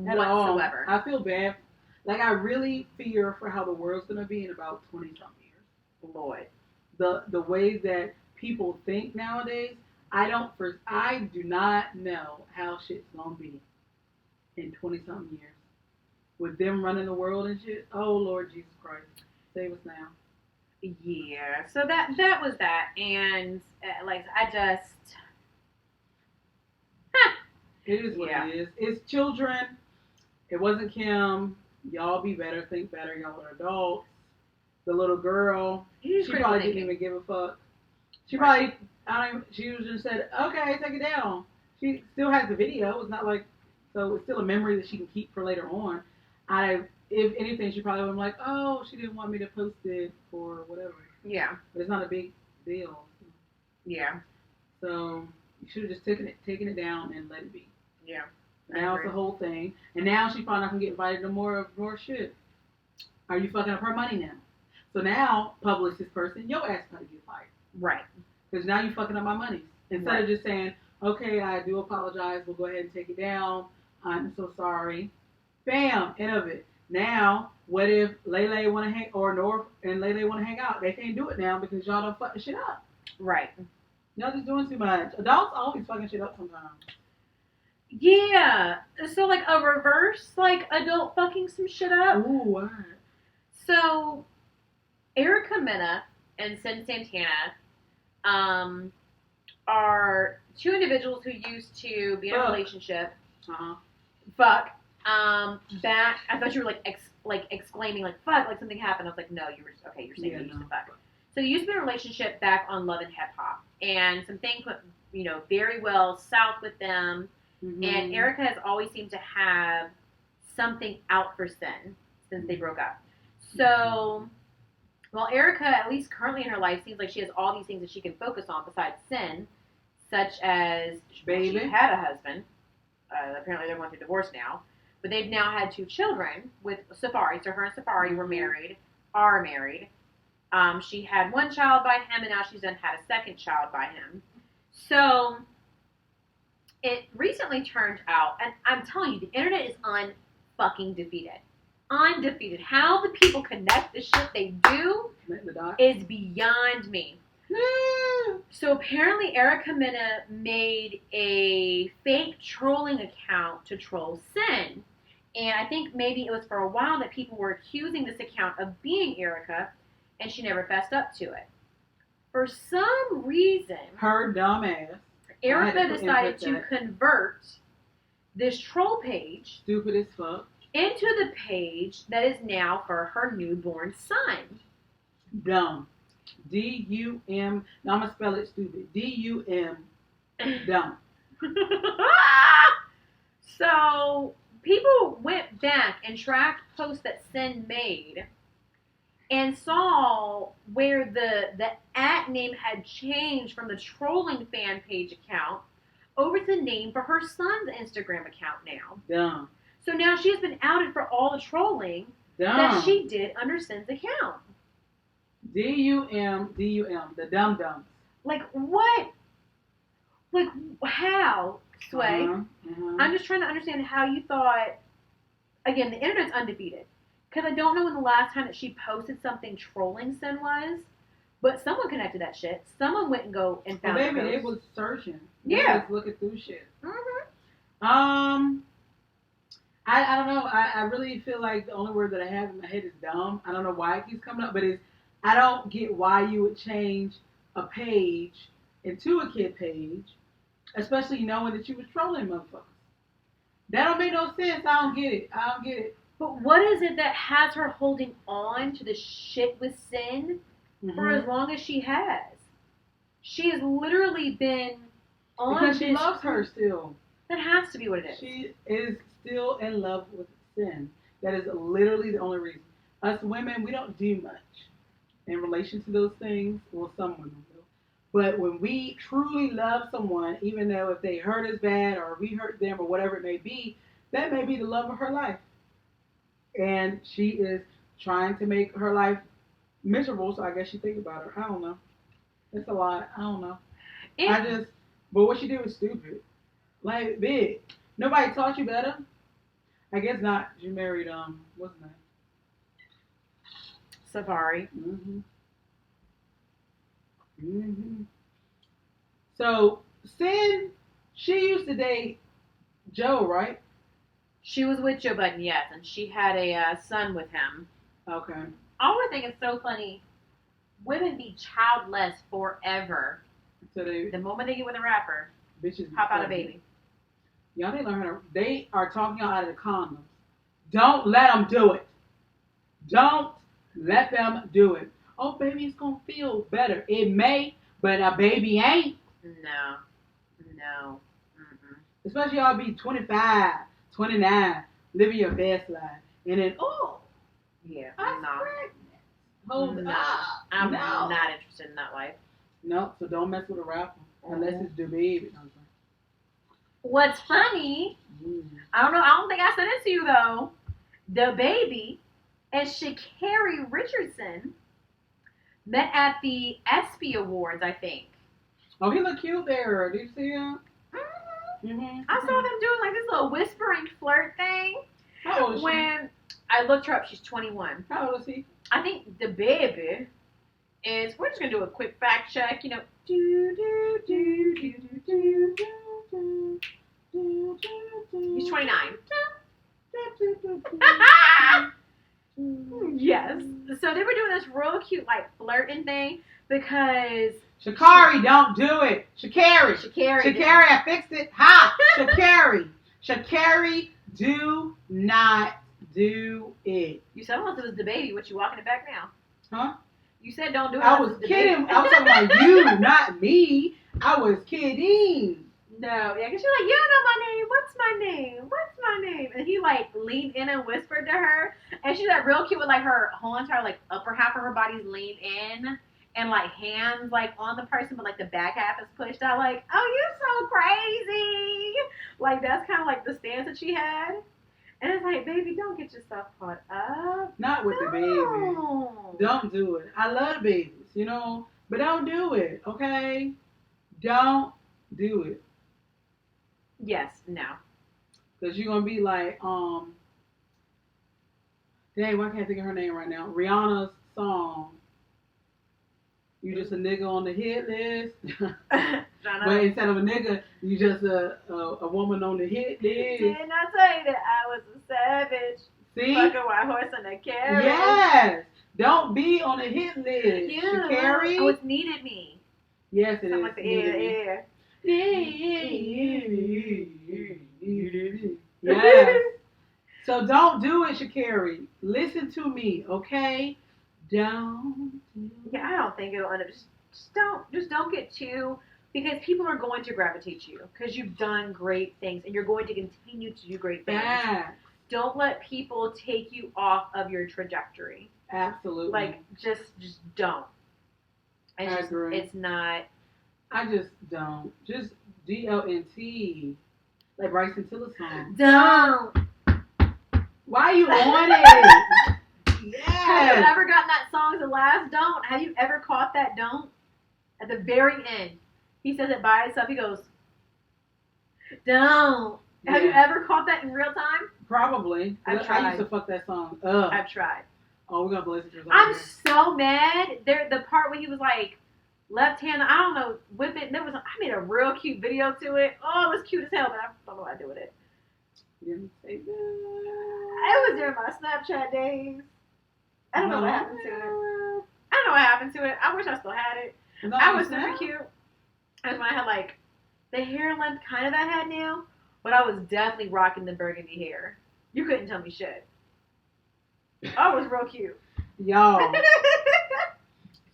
at whatsoever. I feel bad. Like, I really fear for how the world's going to be in about 20-something years. Lord. The way that people think nowadays, I do not know how shit's going to be in 20-something years. With them running the world and shit. Oh, Lord Jesus Christ. Save us now. Yeah. So that was that. And, like, I just... It is what it is. It's children. It wasn't Kim. Y'all be better. Think better. Y'all are adults. The little girl, she probably didn't even give a fuck. She probably, she was just said, okay, take it down. She still has the video. It's not like, so it's still a memory that she can keep for later on. If anything, she probably would have been like, oh, she didn't want me to post it for whatever. Yeah. But it's not a big deal. Yeah. So you should have just taken it down and let it be. Yeah. Now it's the whole thing. And now she's probably not going to get invited to more shit. Are you fucking up her money now? So now, publish this person, your ass got to get fired. Right. Because now you're fucking up my money. Instead of just saying, okay, I do apologize, we'll go ahead and take it down. I'm so sorry. Bam, end of it. Now, what if LayLay want to hang, or North and LayLay want to hang out? They can't do it now because y'all done fuck the shit up. Right. Y'all just doing too much. Adults always fucking shit up sometimes. Yeah. So, like, a reverse, like, adult fucking some shit up. Ooh, what? So, Erica Mena and Sin Santana are two individuals who used to be in a relationship. Fuck. Back, I thought you were exclaiming like fuck, like something happened. I was like, no, you're saying you used to fuck. So you used to be in a relationship back on Love and Hip Hop, and some things went, very well south with them. Mm-hmm. And Erica has always seemed to have something out for Sin since they broke up. So, while Erica, at least currently in her life, seems like she has all these things that she can focus on besides Sin, such as she had a husband. Apparently they're going through divorce now. But they've now had 2 children with Safari. So her and Safari are married. She had 1 child by him, and now she's had a 2nd child by him. So, it recently turned out, and I'm telling you, the internet is unfucking defeated. Undefeated. How the people connect the shit they do is beyond me. So apparently Erica Mena made a fake trolling account to troll Sin. And I think maybe it was for a while that people were accusing this account of being Erica, and she never fessed up to it. For some reason, her dumb ass, Erica decided to convert this troll page, stupid as fuck, into the page that is now for her newborn son. Dumb. D-U-M. Now I'm going to spell it stupid. D-U-M. Dumb. So, people went back and tracked posts that Sin made and saw where the @ name had changed from the trolling fan page account over to the name for her son's Instagram account now. Dumb. So now she has been outed for all the trolling that she did under Sin's account. D-U-M, the dum dums. Like what? Like how? Sway. I'm just trying to understand how you thought. Again, the internet's undefeated. Because I don't know when the last time that she posted something trolling Sin was, but someone connected that shit. Someone went and go and found it. Maybe they was searching. Yeah. They was looking through shit. I don't know. I really feel like the only word that I have in my head is dumb. I don't know why it keeps coming up, but I don't get why you would change a page into a kid page, especially knowing that you was trolling motherfuckers. That don't make no sense. I don't get it. But what is it that has her holding on to the shit with Sin for as long as she has? She has literally been on because she loves her still. That has to be what it is. She is still in love with Sin. That is literally the only reason. Us women, we don't do much in relation to those things. Well, some women do. But when we truly love someone, even though if they hurt us bad or we hurt them or whatever it may be, that may be the love of her life. And she is trying to make her life miserable, so I guess she thinks about her. I don't know. It's a lot. I don't know. But what she did was stupid. Like, big. Nobody taught you better. I guess not. She married, what's his name? Safari. So, Sin, she used to date Joe, right? She was with Joe Budden, yes, and she had a son with him. Okay. I always think it's so funny. Women be childless forever. So the moment they get with a rapper, bitches pop out a baby. Y'all didn't learn how to. They are talking y'all out of the condoms. Don't let them do it. Don't let them do it. Oh, baby, it's gonna feel better. It may, but a baby ain't. No. Especially y'all be 25, 29, living your best life, and then yeah, I'm pregnant. Hold up. I'm not interested in that life. No, so don't mess with a rapper unless it's the baby. What's funny? I don't think I said it to you though. The baby and Sha'Carri Richardson met at the ESPY Awards, I think. Oh, he looked cute there. Did you see him? I saw them doing like this little whispering flirt thing. How old is when I looked her up, she's 21. How old is he? I think the baby is. We're just gonna do a quick fact check. You know, he's 29. Yes. So they were doing this real cute like flirting thing because Sha'Carri, don't do it. Sha'Carri, I fixed it. Ha! Sha'Carri, do not do it. You said once it was the baby. What you walking it back now? Huh? You said don't do it. I was kidding. I was talking about you, not me. I was kidding. No, yeah, because you're like, you don't know my name. What's my name? What's my name? And he like leaned in and whispered to her, and she's like real cute with like her whole entire like upper half of her body's leaned in, and like hands like on the person, but like the back half is pushed out. Like, oh, you're so crazy. Like that's kind of like the stance that she had. And it's like, baby, don't get yourself caught up. Not with the baby. Don't do it. I love babies, you know, but don't do it, okay? Don't do it. Yes, no. Because you're going to be like, dang, why can't I think of her name right now? Rihanna's song. You just a nigga on the hit list. But instead of a nigga, you just a woman on the hit list. Didn't I tell you that I was a savage? See? Fucking white horse on a carriage. Yes. Don't be on the hit list. Yeah. Sha'Carri. Oh, it's Needed Me. Yes, it Something is. like the air. Yes. So don't do it, Sha'Carri. Listen to me, okay? Don't. Yeah, I don't think it'll end up. Just don't get too, because people are going to gravitate to you because you've done great things and you're going to continue to do great things. Don't let people take you off of your trajectory. Absolutely. Like just don't. I agree. It's not. I just don't. Just DLNT. Like Bryson Tiller song. Don't. Why are you on it? Yes. Have you ever gotten that song, The Last Don't? Have you ever caught that don't? At the very end, he says it by itself. He goes, don't. Have you ever caught that in real time? Probably. I used to fuck that song. Ugh. I've tried. Oh, we're gonna bless it. I'm so mad. The part where he was like, left hand, I don't know, whip it. I made a real cute video to it. Oh, it was cute as hell, but I don't know what I did with it. You didn't say that. It was during my Snapchat days. I don't know what happened to it. I wish I still had it. No, I was super cute. That was when I had like the hair length kind of I had now, but I was definitely rocking the burgundy hair. You couldn't tell me shit. I was real cute. Y'all.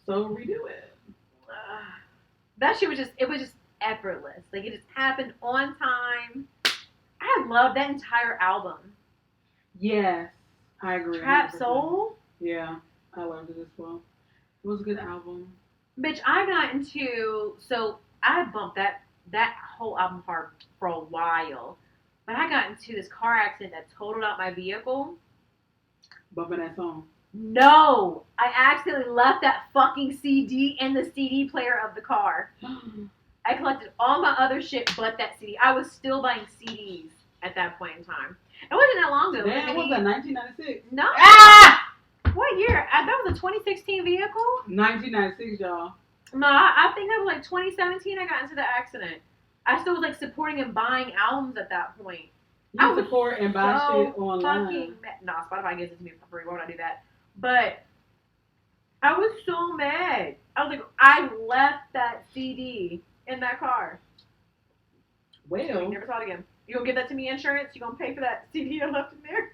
So redo it. That shit was just effortless. Like it just happened on time. I love that entire album. Yes, I agree. Trap 100%. Soul? Yeah, I loved it as well. It was a good album. Bitch, I bumped that whole album for a while. But I got into this car accident that totaled out my vehicle. Bumping that song. No! I accidentally left that fucking CD in the CD player of the car. I collected all my other shit but that CD. I was still buying CDs at that point in time. It wasn't that long ago. Damn, what was that, 1996? No. Ah! What year? That was a 2016 vehicle? 1996, y'all. No, I think that was like 2017 I got into the accident. I still was like supporting and buying albums at that point. You support and buy shit online. Spotify gives it to me for free. Why would I do that? But I was so mad. I was like, I left that CD in that car. Well. So you never saw it again. You gonna give that to me insurance? You gonna pay for that CD I left in there?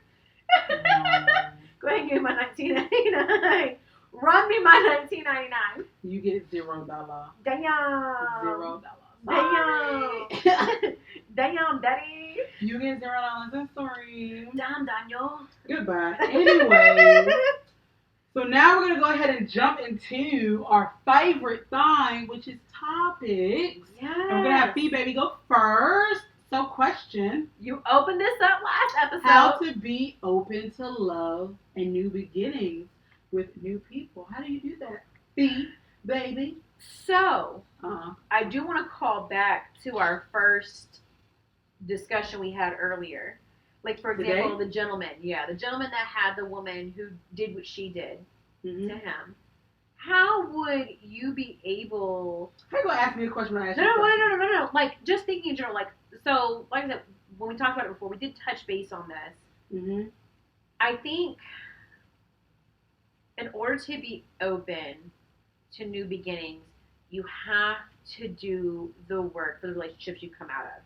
Go ahead and give me my $19.99. Run me my $19.99. You get $0. Damn. $0. Damn. Damn, daddy. You get $0. That's sorry. Damn, Daniel. Goodbye. Anyway. So now we're going to go ahead and jump into our favorite thing, which is topics. Yes. And we're going to have Fee Baby go first. So question. You opened this up last episode. How to be open to love and new beginnings with new people. How do you do that, Fee Baby? So, I do want to call back to our first discussion we had earlier. Like, for example, the gentleman. Yeah, the gentleman that had the woman who did what she did to him. How would you be able... How you going to ask me a question when I ask you a question? No. Like, just thinking in general. Like, so, like I said, when we talked about it before, we did touch base on this. Mm-hmm. I think in order to be open to new beginnings, you have to do the work for the relationships you come out of.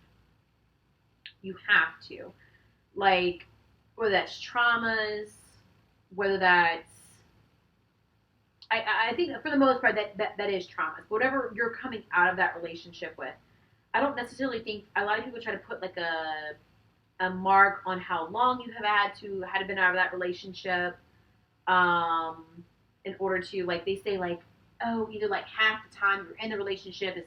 You have to. Like, whether that's traumas, whether that's... I think for the most part that is traumas. Whatever you're coming out of that relationship with. I don't necessarily think... A lot of people try to put like a mark on how long you have had been out of that relationship. In order to, like, they say, like, oh, either, like, half the time you're in the relationship is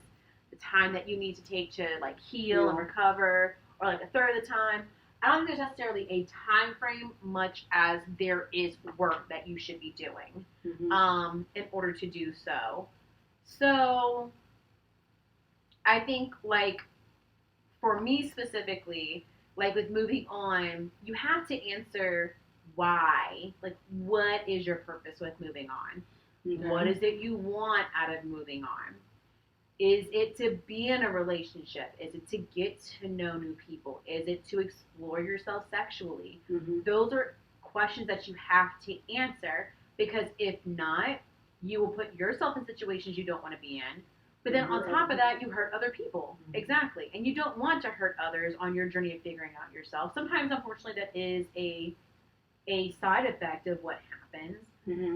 the time that you need to take to, like, heal and recover, or, like, a third of the time. I don't think there's necessarily a time frame much as there is work that you should be doing in order to do so. So, I think, like, for me specifically, like, with moving on, you have to answer... why? Like, what is your purpose with moving on? Okay. What is it you want out of moving on? Is it to be in a relationship? Is it to get to know new people? Is it to explore yourself sexually? Those are questions that you have to answer, because if not, you will put yourself in situations you don't want to be in. But then on top of that, you hurt other people. Exactly. And you don't want to hurt others on your journey of figuring out yourself. Sometimes, unfortunately, that is a side effect of what happens,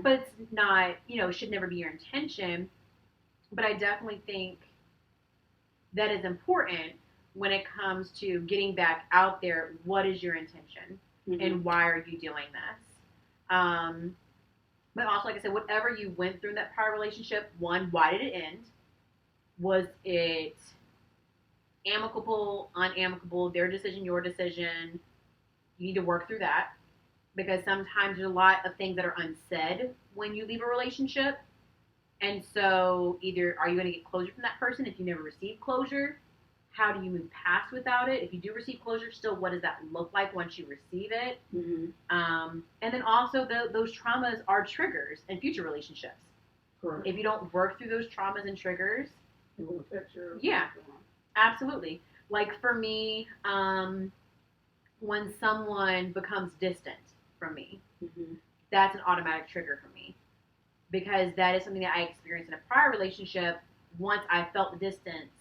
but it's not, should never be your intention. But I definitely think that is important when it comes to getting back out there. What is your intention and why are you doing this? But also, like I said, whatever you went through in that prior relationship, one, why did it end? Was it amicable, unamicable, their decision, your decision? You need to work through that. because sometimes there's a lot of things that are unsaid when you leave a relationship. And so either are you going to get closure from that person if you never receive closure? How do you move past without it? If you do receive closure, still, what does that look like once you receive it? And then also those traumas are triggers in future relationships. Correct. If you don't work through those traumas and triggers, it will affect your absolutely. Like for me, when someone becomes distant from me, that's an automatic trigger for me. Because that is something that I experienced in a prior relationship. Once I felt the distance,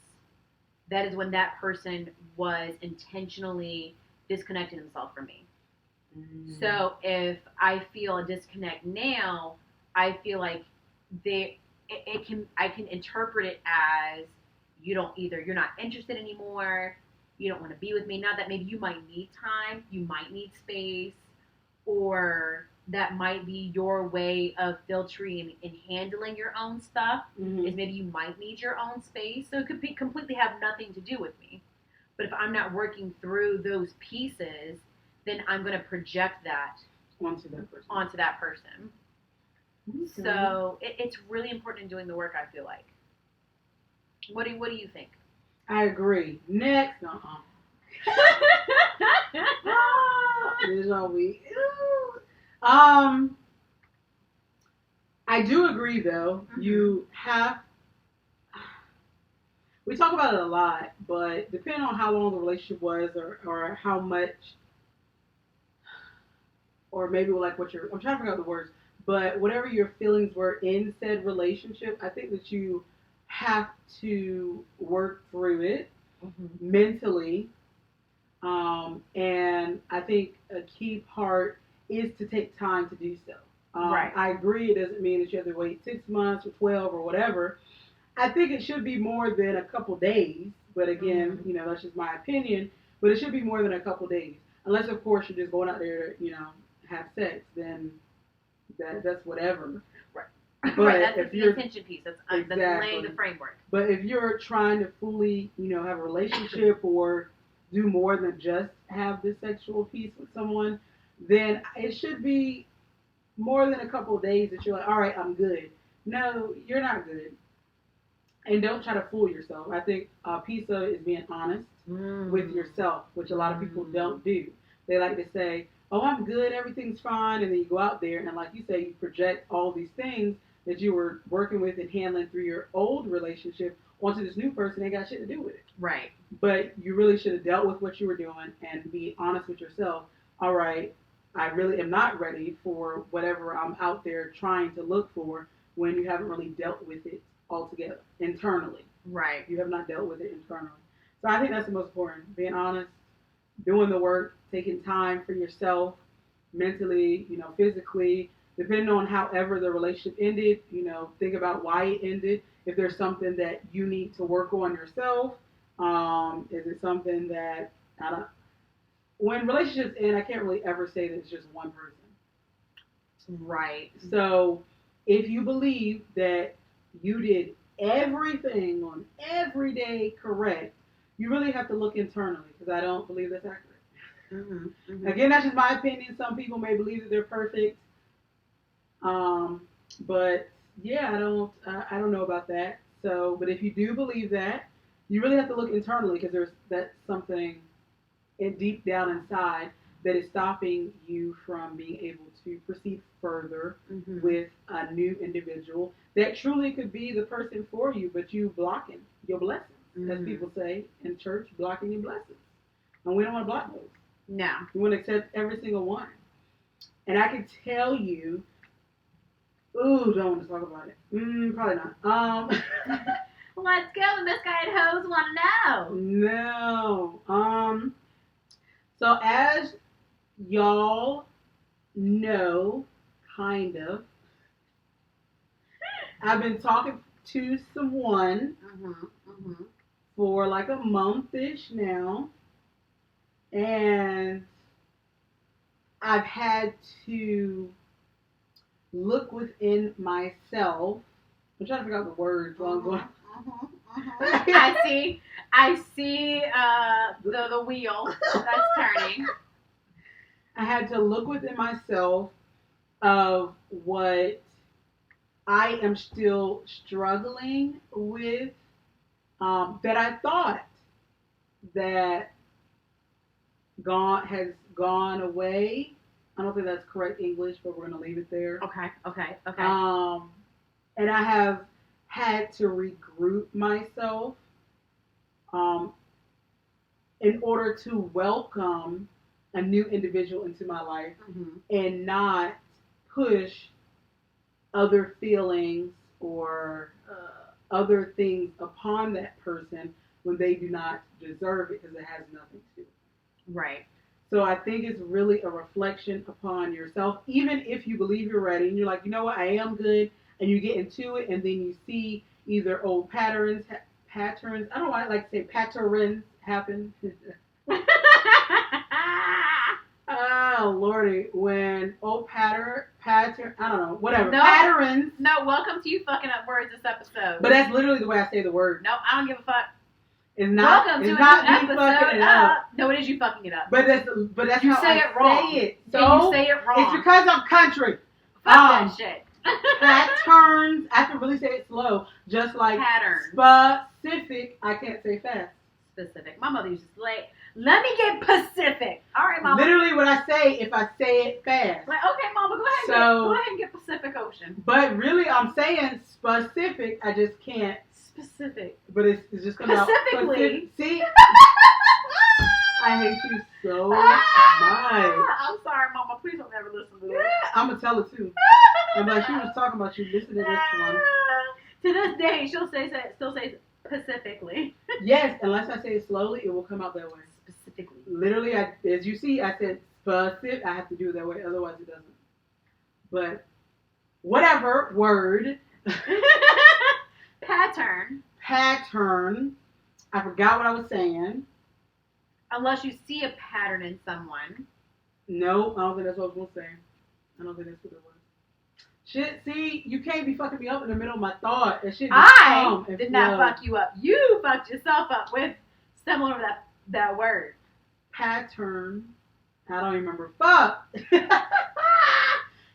that is when that person was intentionally disconnecting themselves from me. So if I feel a disconnect now, I feel like I can interpret it as you're not interested anymore, you don't want to be with me. Not that maybe you might need time, you might need space, or that might be your way of filtering and handling your own stuff, is maybe you might need your own space. So it could completely have nothing to do with me. But if I'm not working through those pieces, then I'm going to project that onto that person. Okay. So it's really important in doing the work, I feel like. What do you think? I agree. Next. This is all we. I do agree, though. You have. We talk about it a lot, but depending on how long the relationship was, or how much, or maybe like I'm trying to figure out the words, but whatever your feelings were in said relationship, I think that you have to work through it mentally. And I think a key part is to take time to do so. Right. I agree. It doesn't mean that you have to wait 6 months or 12 or whatever. I think it should be more than a couple days. But again, that's just my opinion. But it should be more than a couple days. Unless, of course, you're just going out there to, have sex. Then that's whatever. Right. Right. That's the intention piece. That's laying the framework. But if you're trying to fully, have a relationship or do more than just have this sexual piece with someone, then it should be more than a couple of days that you're like, all right, I'm good. No, you're not good. And don't try to fool yourself. I think a piece of it is being honest with yourself, which a lot of people don't do. They like to say, oh, I'm good, everything's fine, and then you go out there and, like you say, you project all these things that you were working with and handling through your old relationship onto this new person. Ain't got shit to do with it. Right. But you really should have dealt with what you were doing and be honest with yourself. All right, I really am not ready for whatever I'm out there trying to look for when you haven't really dealt with it altogether internally. Right. You have not dealt with it internally. So I think that's the most important. Being honest, doing the work, taking time for yourself, mentally, physically, depending on however the relationship ended, think about why it ended. If there's something that you need to work on yourself, is it something that, when relationships end, I can't really ever say that it's just one person. Right. So if you believe that you did everything on every day correct, you really have to look internally, because I don't believe that's accurate. Again, that's just my opinion. Some people may believe that they're perfect. But yeah, I don't know about that. So, but if you do believe that, you really have to look internally, because that's something deep down inside that is stopping you from being able to proceed further with a new individual that truly could be the person for you, but you blocking your blessings, as people say in church, blocking your blessings. And we don't want to block those. No. We want to accept every single one. And I can tell you, don't want to talk about it. Probably not. Let's go. The misguided hoes want to know. No. So as y'all know, kind of, I've been talking to someone for like a month-ish now, and I've had to look within myself. I'm trying to figure out the words while I'm going. I see the wheel that's turning. I had to look within myself of what I am still struggling with, that I thought that has gone away. I don't think that's correct English, but we're gonna leave it there. Okay. And I have had to regroup myself, um, in order to welcome a new individual into my life, and not push other feelings or other things upon that person when they do not deserve it, because it has nothing to. Right. So I think it's really a reflection upon yourself. Even if you believe you're ready and you're like, you know what, I am good, and you get into it, and then you see either old patterns. I don't know why I like to say patterns happen. Oh lordy, when old pattern, I don't know, whatever, no, patterns. No, welcome to you fucking up words this episode. But that's literally the way I say the word. No, I don't give a fuck. It's not. Welcome it's to not a new me episode fucking it up. No, it is you fucking it up. But that's you how say I it wrong. say it. So So you say it wrong. It's because I'm country. Fuck that shit. Patterns. I have to really say it slow, just like patterns. Specific. I can't say fast. Specific. My mother used to say, "Let me get Pacific." All right, Mama. Literally, what I say if I say it fast. Like, okay, Mama, go ahead and get Pacific Ocean. But really, I'm saying specific. I just can't. Specific. But it's just coming out. Specifically. See. I hate you so much. I'm sorry, Mama. Please don't ever listen to this. I'm gonna tell her too. I'm like, she was talking about you. Listen to this one. To this day, she'll still say specifically. Yes, unless I say it slowly, it will come out that way. Specifically. Literally, as you see, I said specific. I have to do it that way, otherwise it doesn't. But whatever word. Pattern. I forgot what I was saying. Unless you see a pattern in someone. No, I don't think that's what I was gonna say. I don't think that's what it was. Shit, see, you can't be fucking me up in the middle of my thought. That shit I did not fuck you up. You fucked yourself up with similar to that word. Pattern. I don't even remember. Fuck.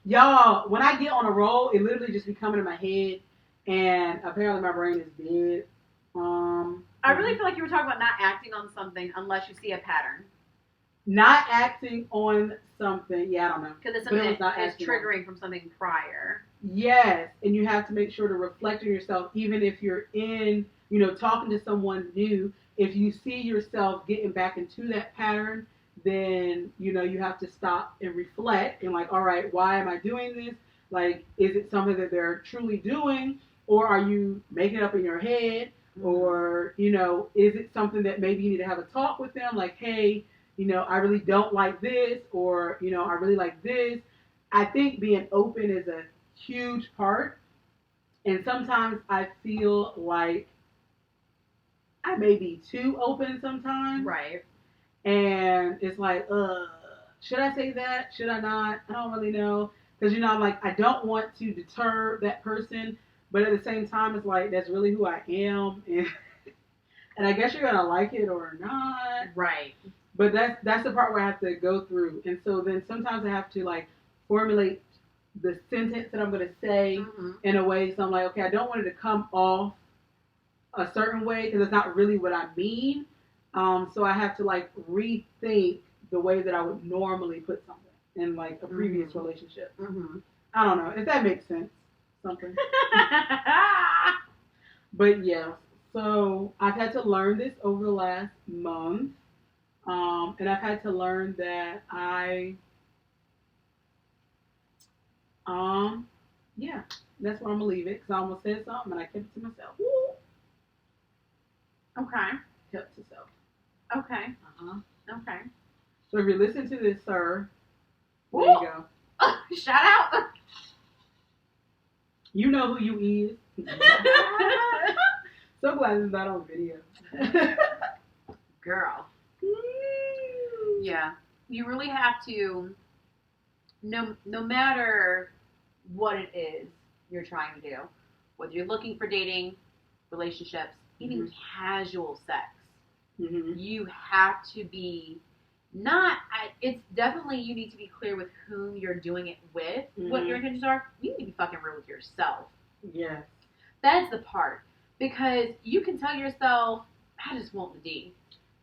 Y'all, when I get on a roll, it literally just be coming in my head, and apparently my brain is dead. I really feel like you were talking about not acting on something unless you see a pattern. Not acting on something, yeah, I don't know. Because it's something that is triggering from something prior. Yes, and you have to make sure to reflect on yourself, even if you're in, talking to someone new. If you see yourself getting back into that pattern, then, you have to stop and reflect and like, all right, why am I doing this? Like, is it something that they're truly doing, or are you making it up in your head? Or, is it something that maybe you need to have a talk with them? Like, hey, I really don't like this, or, I really like this. I think being open is a huge part. And sometimes I feel like I may be too open sometimes. Right. And it's like, should I say that? Should I not? I don't really know. Because, I'm like, I don't want to deter that person. But at the same time, it's like, that's really who I am. And I guess you're going to like it or not. Right. But that's the part where I have to go through. And so then sometimes I have to, like, formulate the sentence that I'm going to say in a way. So I'm like, okay, I don't want it to come off a certain way because it's not really what I mean. So I have to, like, rethink the way that I would normally put something in, like, a previous relationship. I don't know if that makes sense. Something. But yeah, so I've had to learn this over the last month. And I've had to learn that yeah, that's where I'm gonna leave it because I almost said something and I kept it to myself. Woo. Okay. Kept to self. Okay. Okay. So if you listen to this, sir, there you go. Shout out. You know who you is. So glad it's not on video. Girl. Yeah. You really have to, no matter what it is you're trying to do, whether you're looking for dating, relationships, even casual sex, you have to be It's definitely you need to be clear with whom you're doing it with, what your intentions are. You need to be fucking real with yourself. Yes. That's the part. Because you can tell yourself, I just want the D.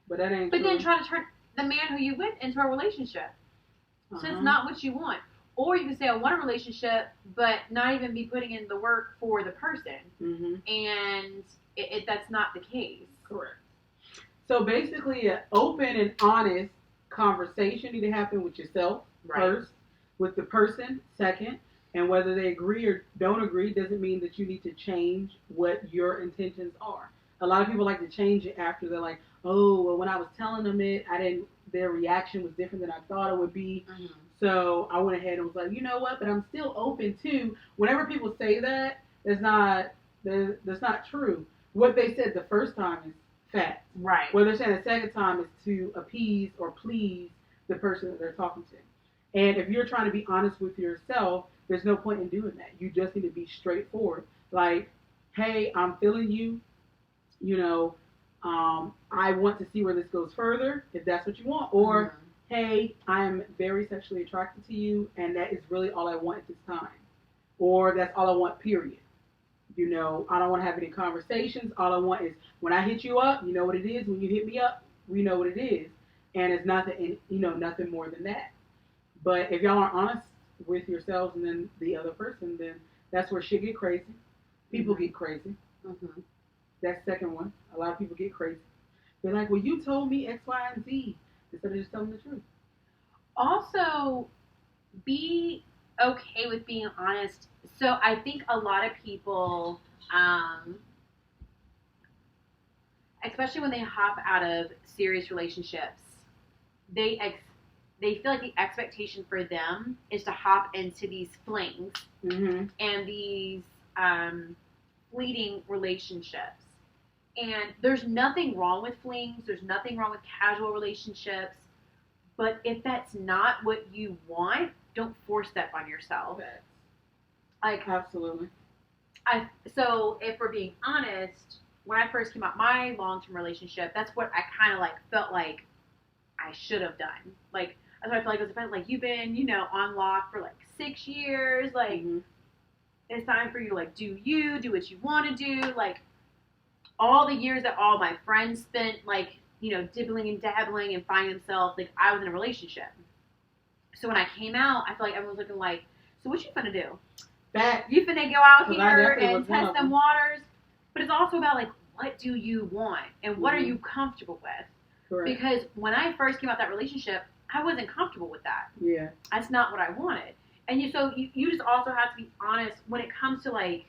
But that ain't But true. then try to turn the man who you with into a relationship. So it's not what you want. Or you can say, I want a relationship, but not even be putting in the work for the person. And that's not the case. Correct. So basically, an open and honest conversation need to happen with yourself first, with the person second, and whether they agree or don't agree doesn't mean that you need to change what your intentions are. A lot of people like to change it after they're like, oh, well, when I was telling them it, their reaction was different than I thought it would be. So I went ahead and was like, you know what? But I'm still open to. Whenever people say that, that's not true. What they said the first time is fact. Right. What they're saying the second time is to appease or please the person that they're talking to. And if you're trying to be honest with yourself, there's no point in doing that. You just need to be straightforward. Like, hey, I'm feeling you. You know, I want to see where this goes further, if that's what you want. Or, hey, I'm very sexually attracted to you, and that is really all I want at this time. Or that's all I want, period. You know, I don't want to have any conversations. All I want is when I hit you up, you know what it is. When you hit me up, we know what it is. And it's nothing, nothing more than that. But if y'all aren't honest with yourselves and then the other person, then that's where shit get crazy. People get crazy. That's the second one. A lot of people get crazy. They're like, well, you told me X, Y, and Z instead of just telling the truth. Also, be okay with being honest. So I think a lot of people, especially when they hop out of serious relationships, they feel like the expectation for them is to hop into these flings and these fleeting relationships. And there's nothing wrong with flings. There's nothing wrong with casual relationships. But if that's not what you want, don't force that on yourself. Like, absolutely. So if we're being honest, when I first came out my long-term relationship, that's what I kind of like felt like I should have done. Like, that's what I feel like it was about. Like, you've been, on lock for like 6 years. Like, it's time for you to like do what you want to do. Like, all the years that all my friends spent, like, dibbling and dabbling and finding themselves, like, I was in a relationship. So when I came out, I feel like everyone was looking like, so what you finna do? You finna go out here and test them waters? But it's also about, like, what do you want? And what are you comfortable with? Correct. Because when I first came out that relationship, I wasn't comfortable with that. Yeah. That's not what I wanted. And you just also have to be honest when it comes to, like,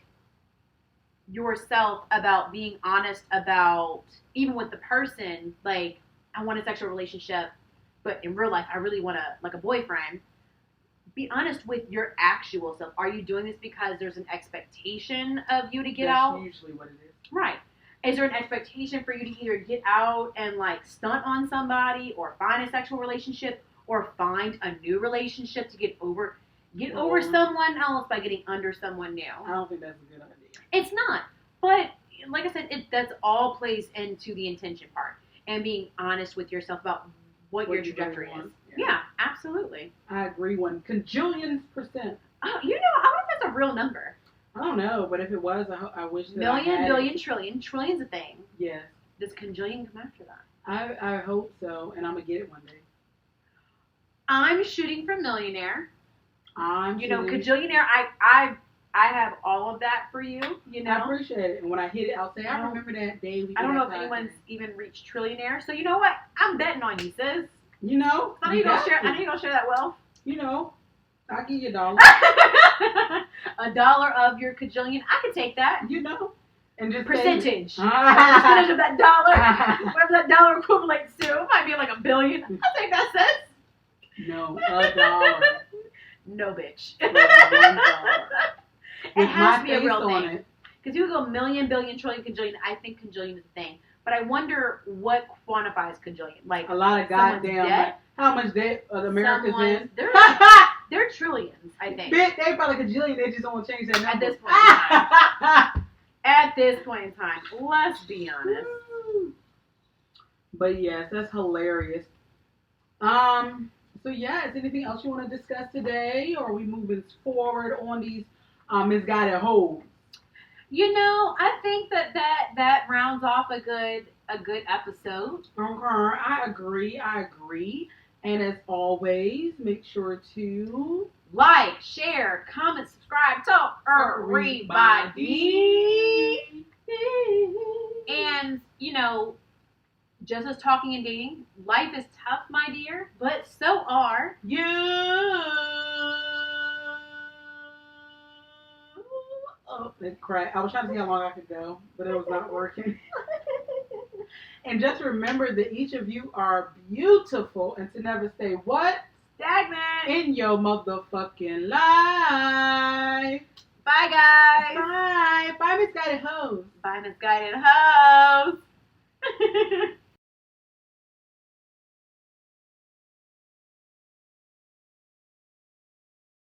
yourself about being honest about, even with the person, like, I want a sexual relationship, but in real life, I really want a boyfriend. Be honest with your actual self. Are you doing this because there's an expectation of you to get out? That's usually what it is. Right. Is there an expectation for you to either get out and, like, stunt on somebody or find a sexual relationship or find a new relationship to get over someone else by getting under someone new? I don't think that's a good idea. It's not. But, like I said, that's all plays into the intention part and being honest with yourself about what your trajectory is. Yeah, absolutely. I agree 1 cajillion %. Oh, I wonder if that's a real number. I don't know, but if it was, I wish that million, billion, trillion. Trillion's a thing. Yes. Does cajillion come after that? I hope so, and I'm going to get it one day. I'm shooting for millionaire. Cajillionaire, I have all of that for you, I appreciate it. And when I hit it, I'll say, I remember that day. I don't know if anyone's even reached trillionaire. So you know what? I'm betting on you, sis. I know you're going to share that wealth. I'll give you $1. $1 of your cajillion. I could take that. And just percentage. Percentage of that dollar. Whatever that dollar equates to. It might be like $1 billion. I'll take that, sis. No, $1. No, bitch. It has to be a real thing. Because you would go million, billion, trillion, cajillion. I think cajillion is a thing. But I wonder what quantifies cajillion. Like, a lot of goddamn debt. How much debt are America's in? They're trillions, I think. They probably cajillion. They just don't want to change that number. At this point in time. At this point in time. Let's be honest. But yes, that's hilarious. So yeah, is anything else you want to discuss today, or are we moving forward on these misguided hoes? I think that rounds off a good episode. Okay, I agree. I agree. And as always, make sure to Like, share, comment, subscribe, tell everybody. And just as talking and dating, life is tough, my dear, but so are you. Oh, it cracked. I was trying to see how long I could go, but it was not working. And just remember that each of you are beautiful and to never stay what? Stagnant in your motherfucking life. Bye, guys. Bye. Bye, misguided hoes. Bye, misguided hoes.